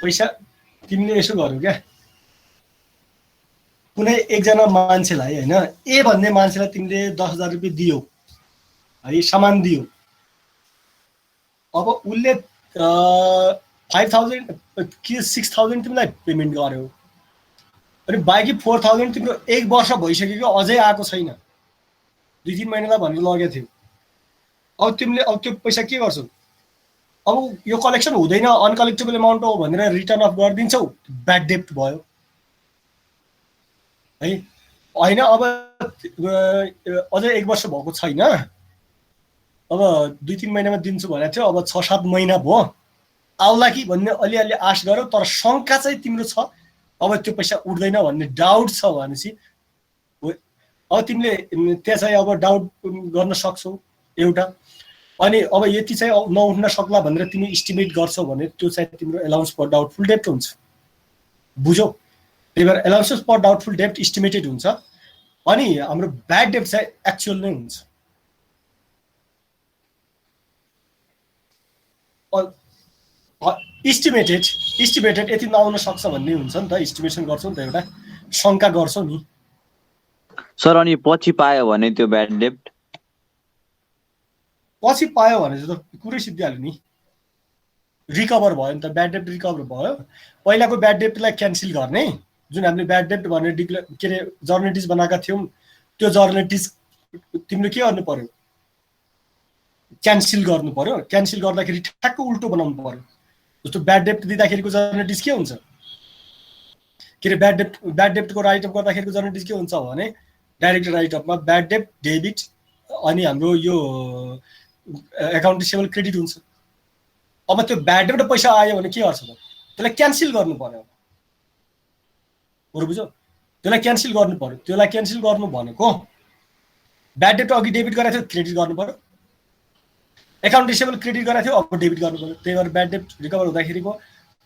पैसा तिमीले यसो गर्यो क्या, कुनै एकजना मान्छेलाई होइन ए भन्ने मान्छेलाई तिमीले 10,000 रुपियाँ दियो है, सामान दियो, अब उसले 5,000 कि 6,000 तिमीलाई पेमेन्ट गर्यो, अनि बाँकी 4,000 तिम्रो 1 वर्ष भइसक्यो अझै आएको छैन, 2-3 महिनालाई भनेर लगेको थियो। अब तिमीले अब त्यो पैसा के गर्छौ? अब यो कलेक्सन हुँदैन, अनकलेक्टेबल एमाउन्ट हो भनेर रिटर्न अफ गरिदिन्छौ, ब्याड डेप्ट भयो है। होइन अब अझै 1 वर्ष भएको छैन, अब 2-3 महिनामा दिन्छु भनेको थियो, अब 6-7 महिना भयो, आउला कि भन्ने अलिअलि आश गर्यो, तर शङ्का चाहिँ तिम्रो छ अब त्यो पैसा उठ्दैन भन्ने डाउट छ भनेपछि अब तिमीले त्यहाँ चाहिँ अब डाउट गर्न सक्छौ एउटा। अनि अब यति चाहिँ नउठ्न सक्ला भनेर तिमी इस्टिमेट गर्छौ भने त्यो चाहिँ तिम्रो एलाउन्स फर डाउटफुल डेप्ट हुन्छ, बुझौ? त्यही भएर एलाउन्स फर डाउटफुल डेप्ट इस्टिमेटेड हुन्छ, अनि हाम्रो ब्याड डेप्ट चाहिँ एक्चुअल नै हुन्छ। इस्टिमेटेड यति नआउन सक्छ भन्ने हुन्छ नि त, इस्टिमेसन गर्छौ नि त, एउटा शङ्का गर्छौ नि। सर अनि पछि पायो भने त्यो ब्याड डेप्ट पछि पायो भने चाहिँ त कुरै सिद्धिहाल्यो नि, रिकभर भयो नि त, ब्याड डेप्ट रिकभर भयो। पहिलाको ब्याड डेप्टलाई क्यान्सल गर्ने, जुन हामीले ब्याड डेप्ट भनेर डिक्लेयर के अरे जर्नलिटिज बनाएका थियौँ, त्यो जर्नलिटिज तिमीले के गर्नु पर्यो? क्यान्सल गर्नु पर्यो। क्यान्सल गर्दाखेरि ठ्याक्क उल्टो बनाउनु पर्यो। जस्तो ब्याड डेप्ट दिँदाखेरिको जर्नलिटिज के हुन्छ? के अरे ब्याड डेप्टको राइटअप गर्दाखेरिको जर्नलिटिज के हुन्छ भने डाइरेक्ट राइटअपमा ब्याड डेप्ट डेबिट अनि हाम्रो यो एकाउन्ट रिसिभेबल क्रेडिट हुन्छ। अब त्यो ब्याड डेप्ट पैसा आयो भने के गर्छ त? त्यसलाई क्यान्सल गर्नु पर्यो। बरु बुझ्यौ? त्यसलाई क्यान्सल गर्नु पर्यो। त्यसलाई क्यान्सल गर्नु भनेको ब्याड डेप्ट अघि डेबिट गरेको थियो, क्रेडिट गर्नु पर्यो। एकाउन्ट रिसिभेबल क्रेडिट गरेको थियो, अब डेबिट गर्नु पर्यो। त्यही भएर ब्याड डेप्ट रिकभर हुँदाखेरिको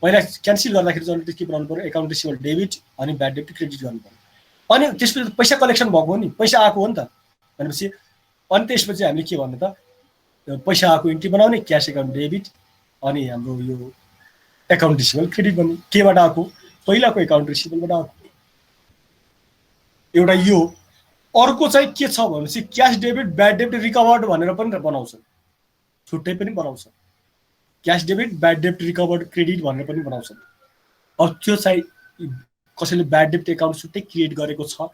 पहिला क्यान्सल गर्दाखेरि जर्नलिटिज के बनाउनु पर्यो? एकाउन्ट रिसिभेबल डेबिट अनि ब्याड डेप्ट क्रेडिट गर्नु पर्यो। अनि त्यसपछि पैसा कलेक्सन भएको हो नि, पैसा आएको हो नि त भनेपछि अनि त्यसपछि हामीले के भन्नु त? पैसा आएको एन्ट्री बनाउने, क्यास एकाउन्ट डेबिट अनि हाम्रो यो एकाउन्ट रिसिभेबल क्रेडिट भन्ने। केबाट आएको? पहिलाको एकाउन्ट रिसिभेबलबाट आएको। एउटा यो। अर्को चाहिँ के छ भनेपछि क्यास डेबिट ब्याड डेप्ट रिकभर्ड भनेर पनि बनाउँछ, छुट्टै पनि बनाउँछ। क्यास डेबिट ब्याड डेप्ट रिकभर्ड क्रेडिट भनेर पनि बनाउँछ। अब त्यो चाहिँ कसैले ब्याड डेप्ट एकाउन्ट छुट्टै क्रिएट गरेको छ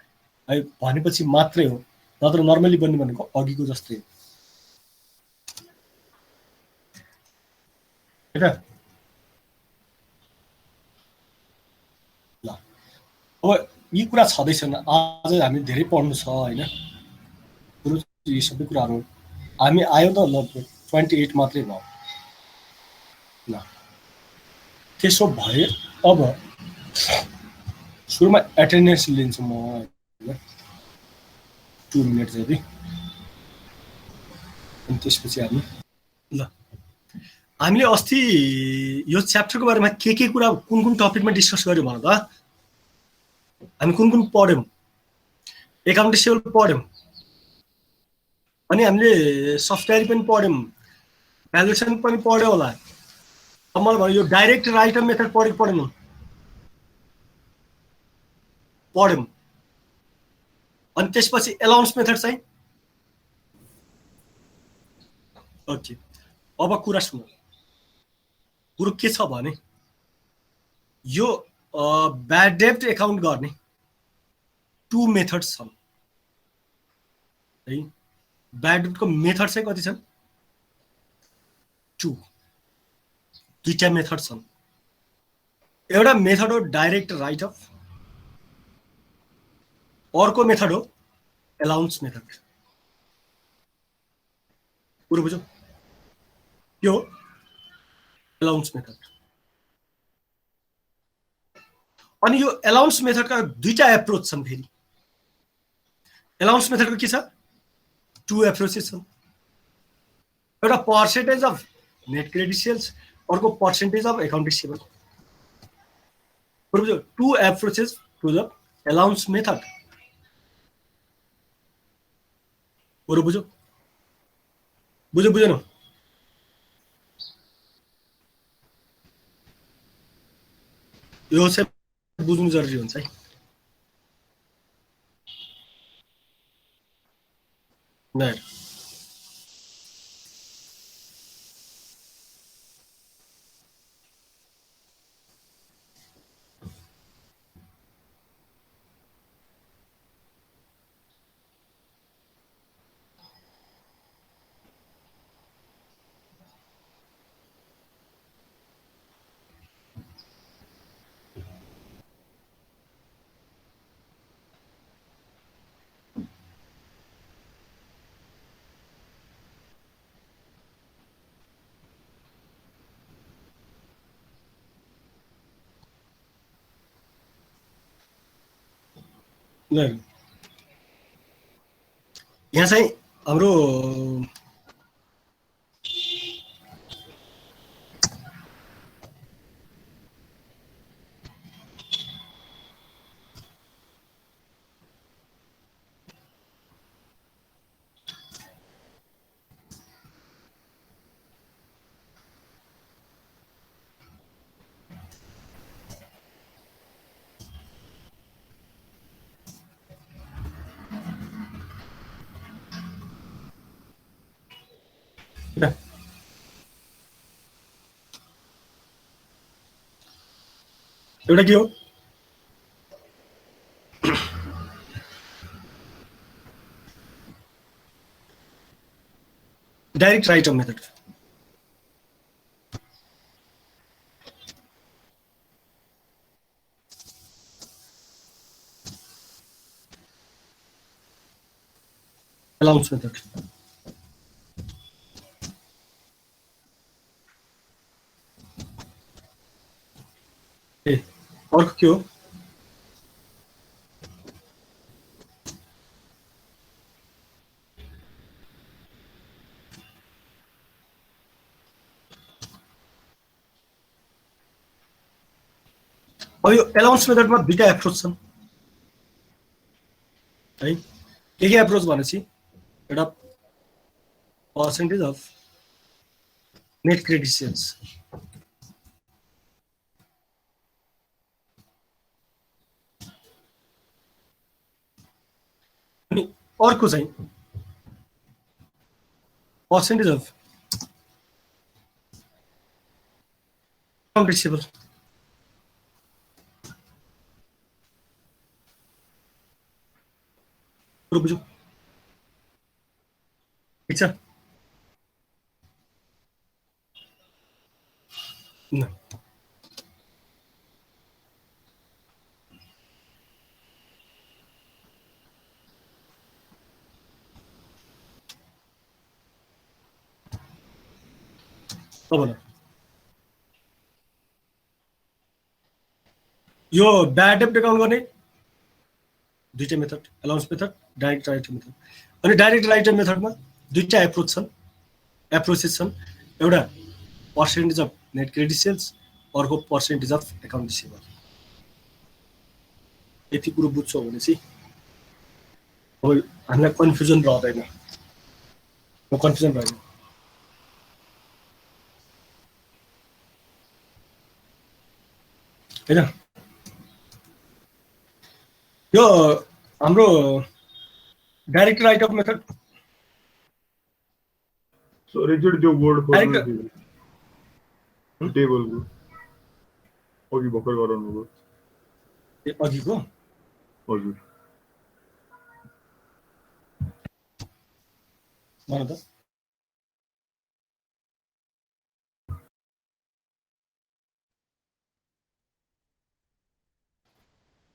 है भनेपछि मात्रै हो, नत्र नर्मली बन्ने भनेको अघिको जस्तै हो। ल अब यी कुरा छँदैछन्, आज हामी धेरै पढ्नु छ होइन, यी सबै कुराहरू हामी आयो त ल 28 मात्रै भयो। ल त्यसो भए अब सुरुमा एटेन्डेन्स लिन्छु म 2 मिनट जति, अनि त्यसपछि हामी हामीले अस्ति यो च्याप्टरको बारेमा के कुरा कुन टपिकमा डिस्कस गर्यौँ भन त? हामी कुन पढ्यौँ? एकाउन्ट रिसिभेबल पढ्यौँ, अनि हामीले सफ्टवेयर पनि पढ्यौँ, भ्यालुएसन पनि पढ्यो होला। अब मलाई भन्यो यो डाइरेक्ट राइट अफ मेथड पढेको पढेनौँ? पढ्यौँ। अनि त्यसपछि एलाउन्स मेथड चाहिँ ओके। अब कुरा सुन, कुरो के छ भने यो ब्याड डेप्ट एकाउन्ट गर्ने 2 मेथड्स छन् है। ब्याड डेप्टको मेथड चाहिँ कति छन्? 2, दुईटा मेथड छन्। एउटा मेथड हो डाइरेक्ट राइट अफ, अर्को मेथड हो एलाउन्स मेथड। कुरो बुझ्यौ? यो एलाउन्स मेथड। अनि यो एलाउन्स मेथडका दुईटा एप्रोच छन्। फेरि एलाउन्स मेथडको के छ? 2 एप्रोचेस छन्। एउटा percentage of net credit sales, अर्को पर्सेन्टेज अफ एकाउन्ट रिसिभेबल। बुझ्यौ? 2 approaches to the allowance method. बरु बुझ्यौ? बुझेन? यो चाहिँ बुझ्नु जरुरी हुन्छ है। ल यहाँ चाहिँ हाम्रो एउटा के हो direct write off method. Allowance method ए अर्को के हो अब यो अलाउन्स मेथडमा दुईटा एप्रोच छन् है। के एप्रोच भनेपछि एउटा percentage of net credit sales अनि अर्को चाहिँ पर्सेन्टेज अफ अकाउन्ट रिसिभेबल। बुझ्यो ठिक छ न। अब यो ब्याड डेब्ट एकाउन्ट गर्ने दुईटा method allowance method direct write method. अनि डाइरेक्ट राइट मेथडमा दुईटा एप्रोचेस छन्। एउटा percentage of net credit sales, अर्को पर्सेन्टेज अफ एकाउन्ट रिसिभेबल। यति कुरो बुझ्छौ भने चाहिँ अब हामीलाई कन्फ्युजन रहँदैन। कन्फ्युजन रहेन हैन। यो हाम्रो direct write off method sorry एकचोटि त्यो बोर्ड खोल्नु टेबलको अघि भर्खर गराउनु भयो। ए अघिको हजुर भन त।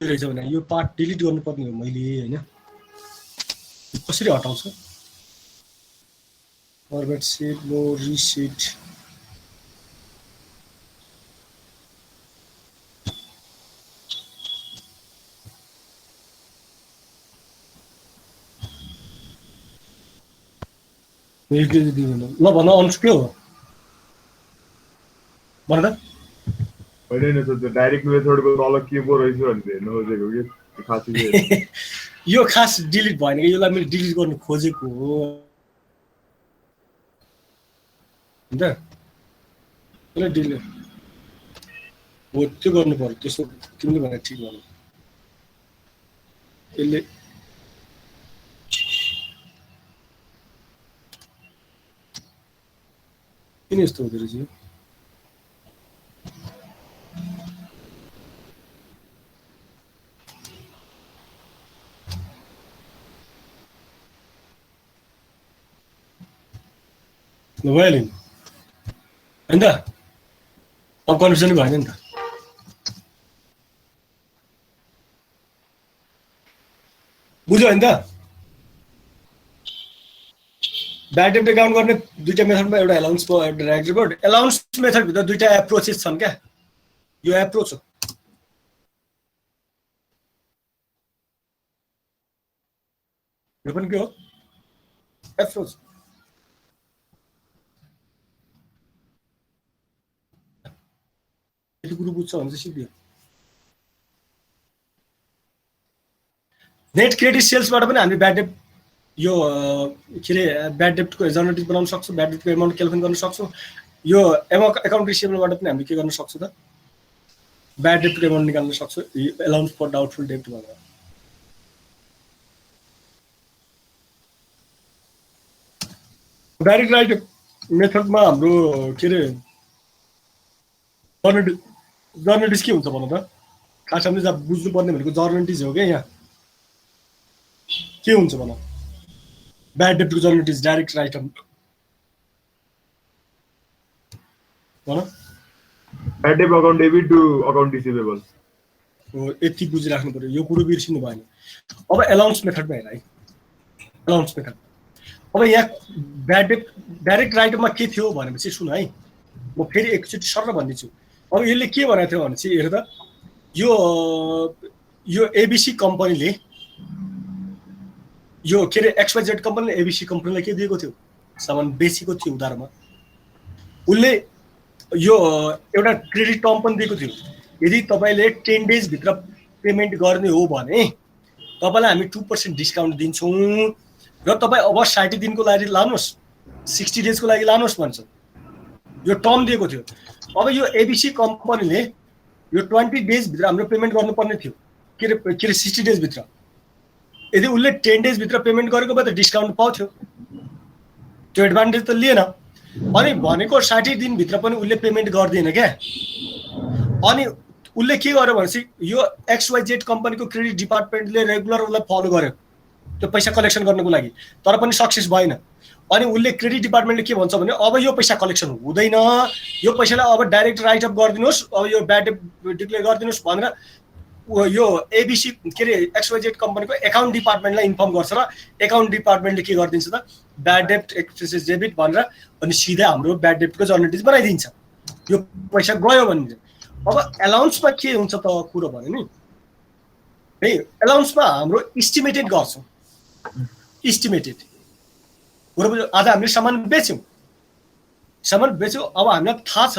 रहेछ भने यो पार्ट डिलिट गर्नुपर्ने हो मैले हैन। कसरी हटाउँछु फरवर्ड सेट नो रिसेट ल भन अन्स के हो भन त। होइन त्यो डाइरेक्ट मेथडको तल के पो रहेछ भनेर हेर्नु खोजेको कि खासै यो खास डिलिट भएन कि यसलाई मैले डिलिट गर्नु खोजेको हो हैन। यसलाई डिलिट हो त्यो गर्नु पर्यो त्यसो तिमीले भने ठिक गर्नु यसले किन यस्तो हुँदो रहेछ यो भयो नि होइन त अब कन्फ्युजन भएन नि त बुझ्यो होइन त ब्याड डेब्ट एकाउन्ट गर्ने दुईटा मेथडमा एउटा एलाउन्स भयो एउटा डाइरेक्ट डेबिट एलाउन्स मेथडभित्र दुईटा एप्रोचेस छन् क्या यो एप्रोच हो यो पनि के हो एप्रोच यति कुरो बुझ्छ भने चाहिँ सिद्धियो नेट क्रेडिट सेल्सबाट पनि हामीले ब्याड डेब्ट यो के अरे ब्याड डेब्टको जर्नलिस्ट बनाउन सक्छौँ ब्याड डेब्टको एमाउन्ट क्यालकुलेट गर्न सक्छौँ यो एकाउन्ट रिसिभेबलबाट पनि हामीले के गर्न सक्छौँ त ब्याड डेब्टको एमाउन्ट निकाल्न सक्छौँ एलाउन्स फर डाउटफुल डेब्ट भनेर डाइरेक्ट राइट मेथडमा हाम्रो के अरे जर्नलिस्ट के हुन्छ भन त खास हामीले जहाँ बुझ्नुपर्ने भनेको जर्नलिस्ट हो क्या यहाँ के हुन्छ भन ब्याड डेब्टको जर्नलिस्ट डाइरेक्ट राइट भन ब्याड डेब्ट account debit to account receivable हो यति बुझिराख्नु पर्यो यो कुरो बिर्सिनु भएन अब एलाउन्स मेथडमा हेर है एलाउन्स मेथड अब यहाँ ब्याड डेब्ट डाइरेक्ट राइटमा के थियो भनेपछि सुन है म फेरि एकचोटि सर भनिदिन्छु अब यसले के भनेको थियो भने चाहिँ हेर त यो एबिसी कम्पनीले यो के अरे XYZ कम्पनीले एबिसी कम्पनीलाई के दिएको थियो सामान बेचेको थियो उधारमा उसले यो एउटा क्रेडिट टर्म पनि दिएको थियो यदि तपाईँले 10 डेजभित्र पेमेन्ट गर्ने हो भने तपाईँलाई हामी 2% डिस्काउन्ट दिन्छौँ र तपाईँ अब 60 दिनको लागि लानुहोस् 60 डेजको लागि लानुहोस् भन्छ यो टर्म दिएको थियो अब यो एबिसी कम्पनीले यो 20 डेजभित्र हाम्रो पेमेन्ट गर्नुपर्ने थियो के अरे 60 डेजभित्र यदि उसले 10 डेजभित्र पेमेन्ट गरेको भए त डिस्काउन्ट पाउँथ्यो त्यो एडभान्टेज त लिएन अनि भनेको 60 दिनभित्र पनि उसले पेमेन्ट गर्दैन क्या अनि उसले के गर्यो भनेपछि यो XYZ कम्पनीको क्रेडिट डिपार्टमेन्टले रेगुलर उसलाई फलो गर्यो त्यो पैसा कलेक्सन गर्नको लागि तर पनि सक्सेस भएन अनि उसले क्रेडिट डिपार्टमेन्टले के भन्छ भने अब यो पैसा कलेक्सन हुँदैन यो पैसालाई अब डाइरेक्ट राइट अफ गरिदिनुहोस् अब यो ब्याड डेब्ट डिक्लेयर गरिदिनुहोस् भनेर यो एबिसी के अरे XYZ कम्पनीको एकाउन्ट डिपार्टमेन्टलाई इन्फर्म गर्छ र एकाउन्ट डिपार्टमेन्टले के गरिदिन्छ त ब्याड डेब्ट एक्सप्रेस डेबिट भनेर अनि सिधै हाम्रो ब्याड डेब्टको जर्नलिस्ट बनाइदिन्छ यो पैसा गयो भने अब एलाउन्समा के हुन्छ त कुरो भने नि है एलाउन्समा हाम्रो इस्टिमेटेड गर्छौँ इस्टिमेटेड कुरो बुझ्यो आज हामीले सामान बेच्यौँ अब हामीलाई थाहा छ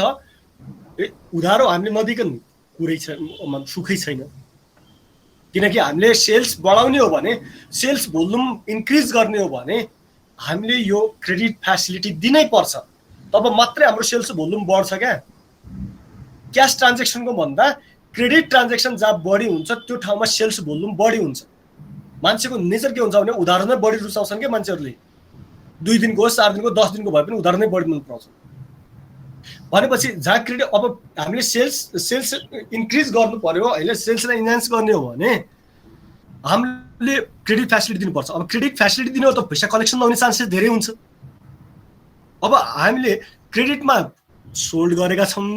उधारो हामीले नदिकन कुरै छैन सुखै छैन किनकि हामीले सेल्स बढाउने हो भने सेल्स भोल्युम इन्क्रिज गर्ने हो भने हामीले यो क्रेडिट फ्यासिलिटी दिनै पर्छ तब मात्रै हाम्रो सेल्स भोल्युम बढ्छ क्या क्यास ट्रान्जेक्सनको भन्दा क्रेडिट ट्रान्जेक्सन जहाँ बढी हुन्छ त्यो ठाउँमा सेल्स भोल्युम बढी हुन्छ मान्छेको नेचर के हुन्छ भने उधारो नै बढी रुचाउँछन् क्या मान्छेहरूले 2 दिनको होस् 4 दिनको 10 दिनको भए पनि उधारो नै बढी मन पराउँछ भनेपछि जहाँ क्रेडिट अब हामीले सेल्स इन्क्रिज गर्नु पर्यो होइन सेल्सलाई इन्हान्स गर्ने हो भने हामीले क्रेडिट फ्यासिलिटी दिनुपर्छ अब क्रेडिट फ्यासिलिटी दिने हो त पैसा कलेक्सन नहुने चान्सेस धेरै हुन्छ अब हामीले क्रेडिटमा सोल्ड गरेका छौँ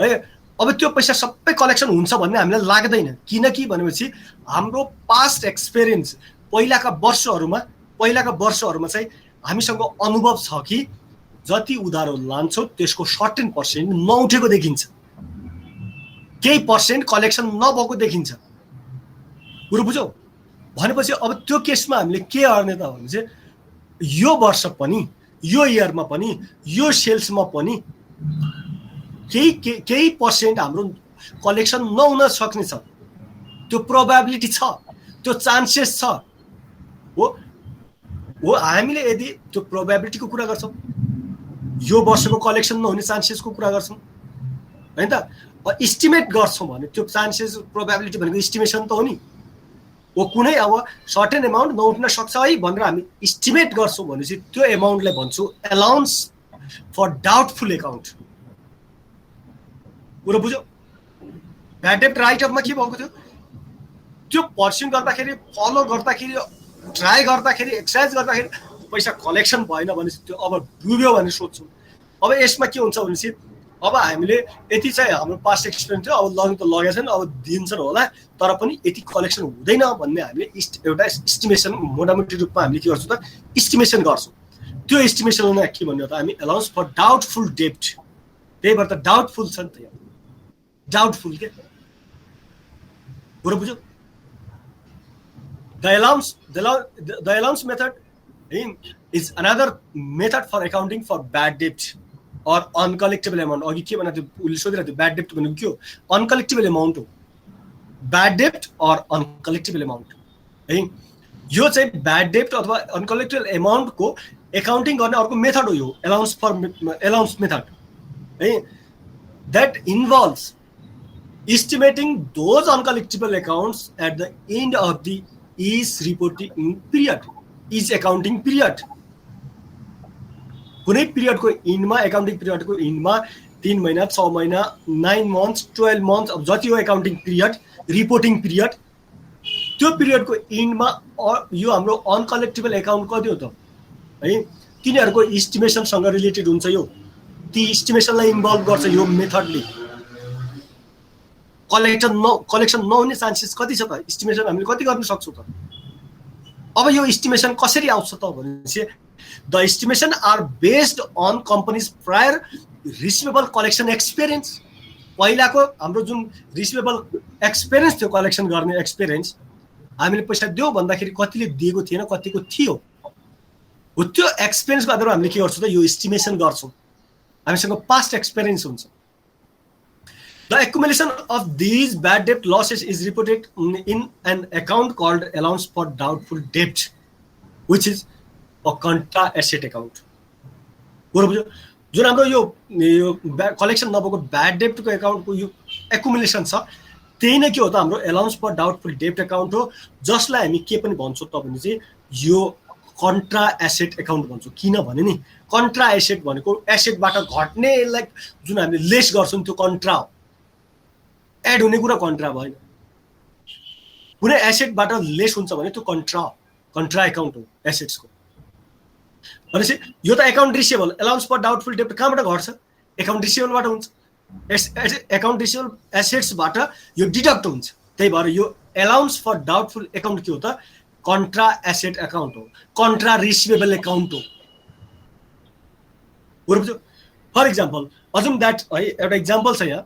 है अब त्यो पैसा सबै कलेक्सन हुन्छ भन्ने हामीलाई लाग्दैन किनकि भनेपछि हाम्रो पास्ट एक्सपिरियन्स पहिलाका वर्षहरूमा चाहिँ हामीसँग अनुभव छ कि जति उधारो लान्छौँ त्यसको सर्टेन पर्सेन्ट नउठेको देखिन्छ केही पर्सेन्ट कलेक्सन नभएको देखिन्छ कुरो बुझ्यौ भनेपछि अब त्यो केसमा हामीले के गर्ने त भने चाहिँ यो वर्ष पनि यो इयरमा पनि यो सेल्समा पनि केही पर्सेन्ट हाम्रो कलेक्सन नहुन सक्ने छ त्यो प्रोबेबिलिटी छ त्यो चान्सेस छ हो हामीले यदि त्यो प्रोबेबिलिटीको कुरा गर्छौँ यो वर्षको कलेक्सन नहुने चान्सेसको कुरा गर्छौँ हैन त इस्टिमेट गर्छौँ भने त्यो चान्सेस प्रोबेबिलिटी भनेको इस्टिमेसन त हो नि, वो कुनै अब सर्टेन एमाउन्ट नउठ्न सक्छ है भनेर हामी इस्टिमेट गर्छौँ भनेपछि त्यो एमाउन्टलाई भन्छु एलाउन्स फर डाउटफुल एकाउन्ट। कुरो बुझ्यो? ब्याड डेब्ट राइट अफमा के भएको थियो, त्यो पर्स्यु गर्दाखेरि फलो गर्दाखेरि ट्राई गर्दाखेरि एक्सर्साइज गर्दाखेरि पैसा कलेक्सन भएन भनेपछि त्यो अब डुब्यो भनेर सोध्छौँ। अब यसमा के हुन्छ भनेपछि अब हामीले यति चाहिँ हाम्रो पास्ट एक्सपिरियन्स थियो, अब लग्नु त लगेको छैन, अब दिन्छन् होला तर पनि यति कलेक्सन हुँदैन भन्ने हामीले एउटा इस्टिमेसन मोटामोटी रूपमा हामीले के गर्छौँ त इस्टिमेसन गर्छौँ। त्यो इस्टिमेसनमा के भन्यो त हामी एलाउन्स फर डाउटफुल डेब्ट, त्यही भएर त डाउटफुल छ नि त, यहाँ डाउटफुल के कुरो बुझ्यो? The allowance method is another method for accounting for bad debt or uncollectible amount. अघि के भनेको थियो उसले सोधिरहेको थियो ब्याड डेब्ट भनेको के हो? अनकलेक्टेबल एमाउन्ट हो, ब्याड डेब्ट और अनकलेक्टेबल एमाउन्ट है। यो चाहिँ ब्याड डेब्ट अथवा अनकलेक्टेबल एमाउन्टको एकाउन्टिङ गर्ने अर्को मेथड हो यो एलाउन्स मेथड है। That involves estimating those uncollectible accounts at the end of the each reporting period, each accounting period. कुनै पिरियडको इन्डमा एकाउन्टिङ पिरियडको इन्डमा 3 महिना 6 महिना 9 months 12 months अब जति हो एकाउन्टिङ पिरियड रिपोर्टिङ पिरियड, त्यो पिरियडको इन्डमा यो हाम्रो अनकलेक्टेबल एकाउन्ट कति हो त है, तिनीहरूको इस्टिमेसनसँग रिलेटेड हुन्छ। यो ती इस्टिमेसनलाई इन्भल्भ गर्छ यो मेथडले। कलेक्सन नहुने चान्सेस कति छ त, इस्टिमेसन हामीले कति गर्न सक्छौँ त। अब यो इस्टिमेसन कसरी आउँछ त भनेपछि the estimation are based on company's prior receivable collection experience. पहिलाको हाम्रो जुन रिसिभेबल एक्सपिरियन्स थियो, कलेक्सन गर्ने एक्सपिरियन्स, हामीले पैसा दियो भन्दाखेरि कतिले दिएको थिएन कतिको थियो हो, त्यो एक्सपिरियन्सको आधारमा हामीले के गर्छौँ त यो इस्टिमेसन गर्छौँ। हामीसँग पास्ट एक्सपिरियन्स हुन्छ। The accumulation of these bad debt losses is reported in an account called allowance for doubtful debt, which is a contra asset account. जुन हाम्रो यो कलेक्सन नभएको ब्याड डेब्टको एकाउन्टको यो एकुमुलेसन छ त्यही नै के हो त हाम्रो एलाउन्स फर डाउटफुल डेब्ट एकाउन्ट हो, जसलाई हामी के पनि भन्छौँ त भने चाहिँ यो कन्ट्रा एसेट एकाउन्ट भन्छौँ। किनभने नि कन्ट्रा एसेट भनेको एसेटबाट घट्ने लाइक जुन हामीले लेस गर्छौँ त्यो कन्ट्रा हो, एड हुने कुरा कन्ट्रा भएन। कुनै एसेटबाट लेस हुन्छ भने त्यो कन्ट्रा एकाउन्ट हो एसेट्सको। भनेपछि यो त account receivable allowance for doubtful डेब्ट कहाँबाट घट्छ? एकाउन्ट रिसिभेबलबाट हुन्छ। एकाउन्ट रिसिभेबल एसेट्सबाट यो डिडक्ट हुन्छ, त्यही भएर यो एलाउन्स फर डाउटफुल एकाउन्ट के हो त कन्ट्रा एसेट एकाउन्ट हो, कन्ट्रा रिसिभेबल एकाउन्ट हो। फर इक्जाम्पल अजुम द्याट है एउटा इक्जाम्पल छ यहाँ,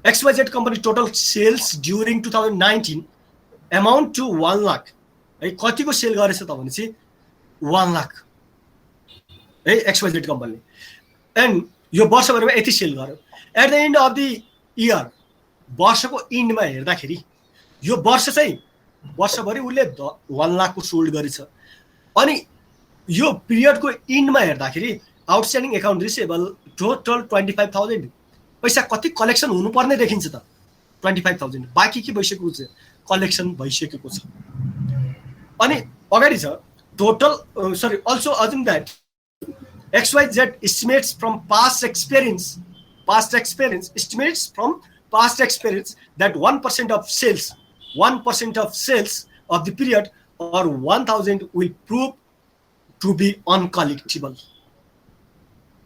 XYZ company total sales during 2019 amount to 1 lakh है। कतिको सेल गरेछ त भनेपछि 1 लाख है XYZ कम्पनीले, एन्ड यो वर्षभरिमा यति सेल गर्यो। At the end of the year वर्षको इन्डमा हेर्दाखेरि यो वर्ष चाहिँ वर्षभरि उसले 1 लाखको सोल्ड गरेछ, अनि यो पिरियडको इन्डमा हेर्दाखेरि आउटस्ट्यान्डिङ एकाउन्ट रिसिभेबल टोटल 25,000 पैसा कति कलेक्सन हुनुपर्ने देखिन्छ त 25,000, बाँकी के भइसकेको छ कलेक्सन भइसकेको छ। अनि अगाडि छ total sorry also assume that XYZ estimates from past experience estimates from past experience that 1% of sales of the period or 1,000 will prove to be uncollectible।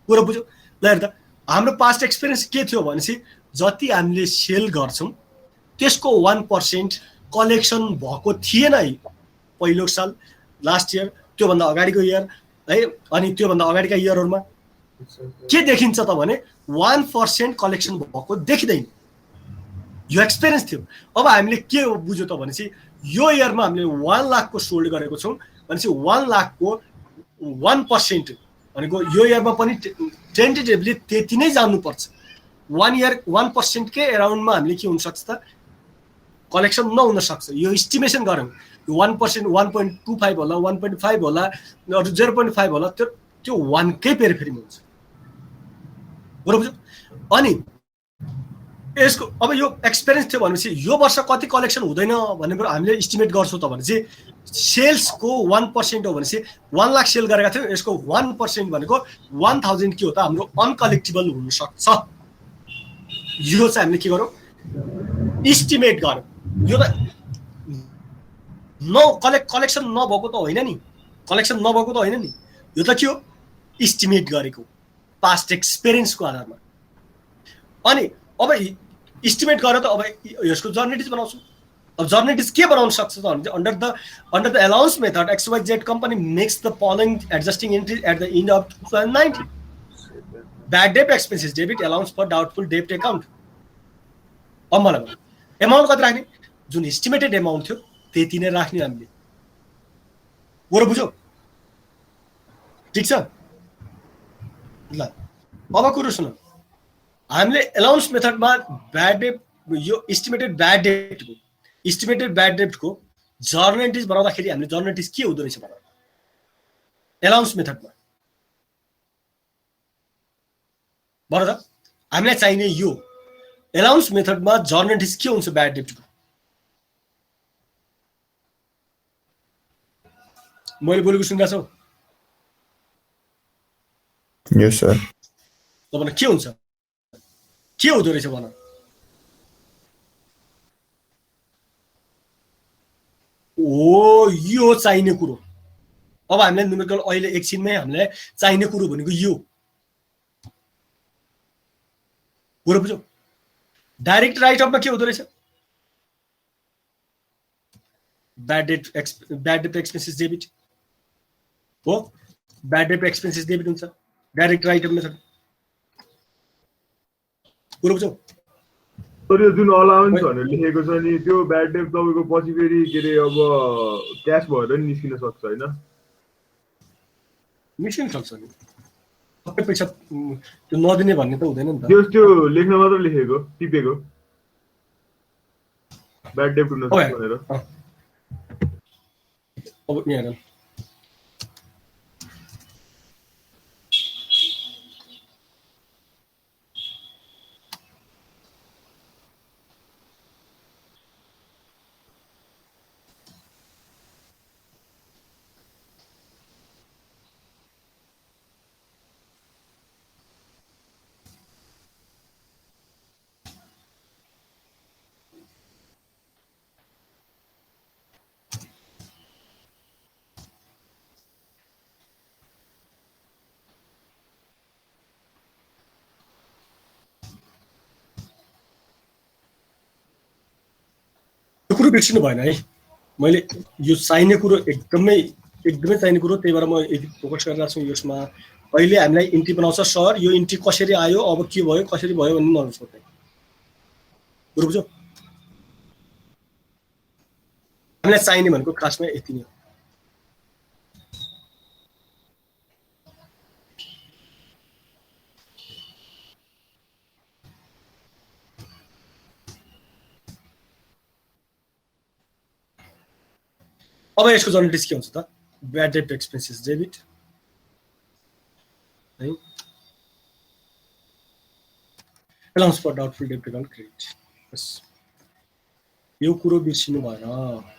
कुरा बुझ्यो? ल हेर्दा हाम्रो पास्ट एक्सपिरियन्स के थियो भनेपछि जति हामीले सेल गर्छौँ त्यसको 1% कलेक्सन भएको थिएन है पहिलो साल, लास्ट इयर, त्योभन्दा अगाडिको इयर है, अनि त्योभन्दा अगाडिका इयरहरूमा के देखिन्छ त भने 1% कलेक्सन भएको देखिँदैन। यो एक्सपिरियन्स थियो। अब हामीले के बुझ्यो त भनेपछि यो इयरमा हामीले 1 लाखको सोल्ड गरेको छौँ भनेपछि 1 लाखको 1% भनेको यो इयरमा पनि टेन्टेटिभली त्यति नै जानुपर्छ। 1 इयर 1% के एराउन्डमा हामीले के हुनसक्छ त कलेक्सन नहुन सक्छ। यो इस्टिमेसन गरौँ 1% 1.25 होला 1.5 होला 0.5 होला, त्यो 1 कै पेरिफेरीमा हुन्छ। बरोबर। अनि यसको अब यो एक्सपिरियन्स थियो भनेपछि यो वर्ष कति कलेक्सन हुँदैन भन्ने कुरा हामीले इस्टिमेट गर्छौँ त भनेपछि सेल्सको 1% हो भनेपछि 1 लाख सेल गरेका थियौँ, यसको 1% भनेको 1000 के हो त हाम्रो अनकलेक्टेबल हुनसक्छ। यो चाहिँ हामीले के गरौँ इस्टिमेट गरौँ। यो त कलेक्सन नभएको त होइन नि, कलेक्सन नभएको त होइन नि, यो त के हो इस्टिमेट गरेको पास्ट एक्सपिरियन्सको आधारमा। अनि अब इस्टिमेट गरेर त अब यसको जर्नेटिज बनाउँछौँ। अब जर्नेटिज के बनाउन सक्छ त भने under the allowance method XYZ company makes the following adjusting entries at the end of 2019. Bad debt expenses debit allowance for doubtful debt account. अब मलाई भन्नु एमाउन्ट कति राख्ने, जुन इस्टिमेटेड एमाउन्ट थियो त्यति नै राख्ने हामीले। बरु बुझ्यौ, ठिक छ ल। अब कुरो सुन, हामीले अलाउन्स मेथडमा ब्याड डेट यो इस्टिमेटेड ब्याड डेटको जर्नलिटिज बनाउँदाखेरि हामीले जर्नलिटिज के हुँदो रहेछ भन अलाउन्स मेथडमा भन त। हामीलाई चाहिने यो अलाउन्स मेथडमा जर्नलिटिज के हुन्छ ब्याड डेटको। मैले बोलेको सुन्दैछौ? यस सर। तपाईलाई के हुन्छ, के हुँदो रहेछ भन। ओ यो चाहिने कुरो। अब हामीलाई न्युमेरिकल अहिले एकछिनमै हामीलाई चाहिने कुरो भनेको यो कुरो बुझ्यौ। डाइरेक्ट राइट अफमा के हुँदो रहेछ ब्याड डेट एक्सपेन्सेस डेबिट हो, ब्याड डेट एक्सपेन्सेस डेबिट हुन्छ डाइरेक्ट राइट अफ मेथड। कुरो बुझ्यौ। तर यो जुन अलाउन्स भनेर लेखेको छ नि त्यो ब्याड डेट तपाईँको पछि फेरि के अरे अब क्यास भएर नि निस्किन सक्छ होइन? निस्किन सक्छ नि, सबै पैसा त्यो नदिने भन्ने त हुँदैन नि त। त्यो लेख्न मात्र लेखेको टिपेको ब्याड डेट हुन सक्छ भनेर। अब यहाँ हेर कुरो बिर्सिनु भएन है। मैले यो चाहिने कुरो एकदमै चाहिने कुरो, त्यही भएर म यति फोकस गरिरहेको छु यसमा। अहिले हामीलाई इन्ट्री बनाउँछ सर, यो इन्ट्री कसरी आयो, अब के भयो कसरी भयो भन्ने नसोध्ने कुरो बुझ्यौ। हामीलाई चाहिने भनेको खासमा यति नै हो। अब यसको जर्नलिटिज के हुन्छ त ब्याड डेट एक्सपेन्सेस डेबिट है, allowance for doubtful debt account credit. बस यो कुरो बिर्सिनु भएन।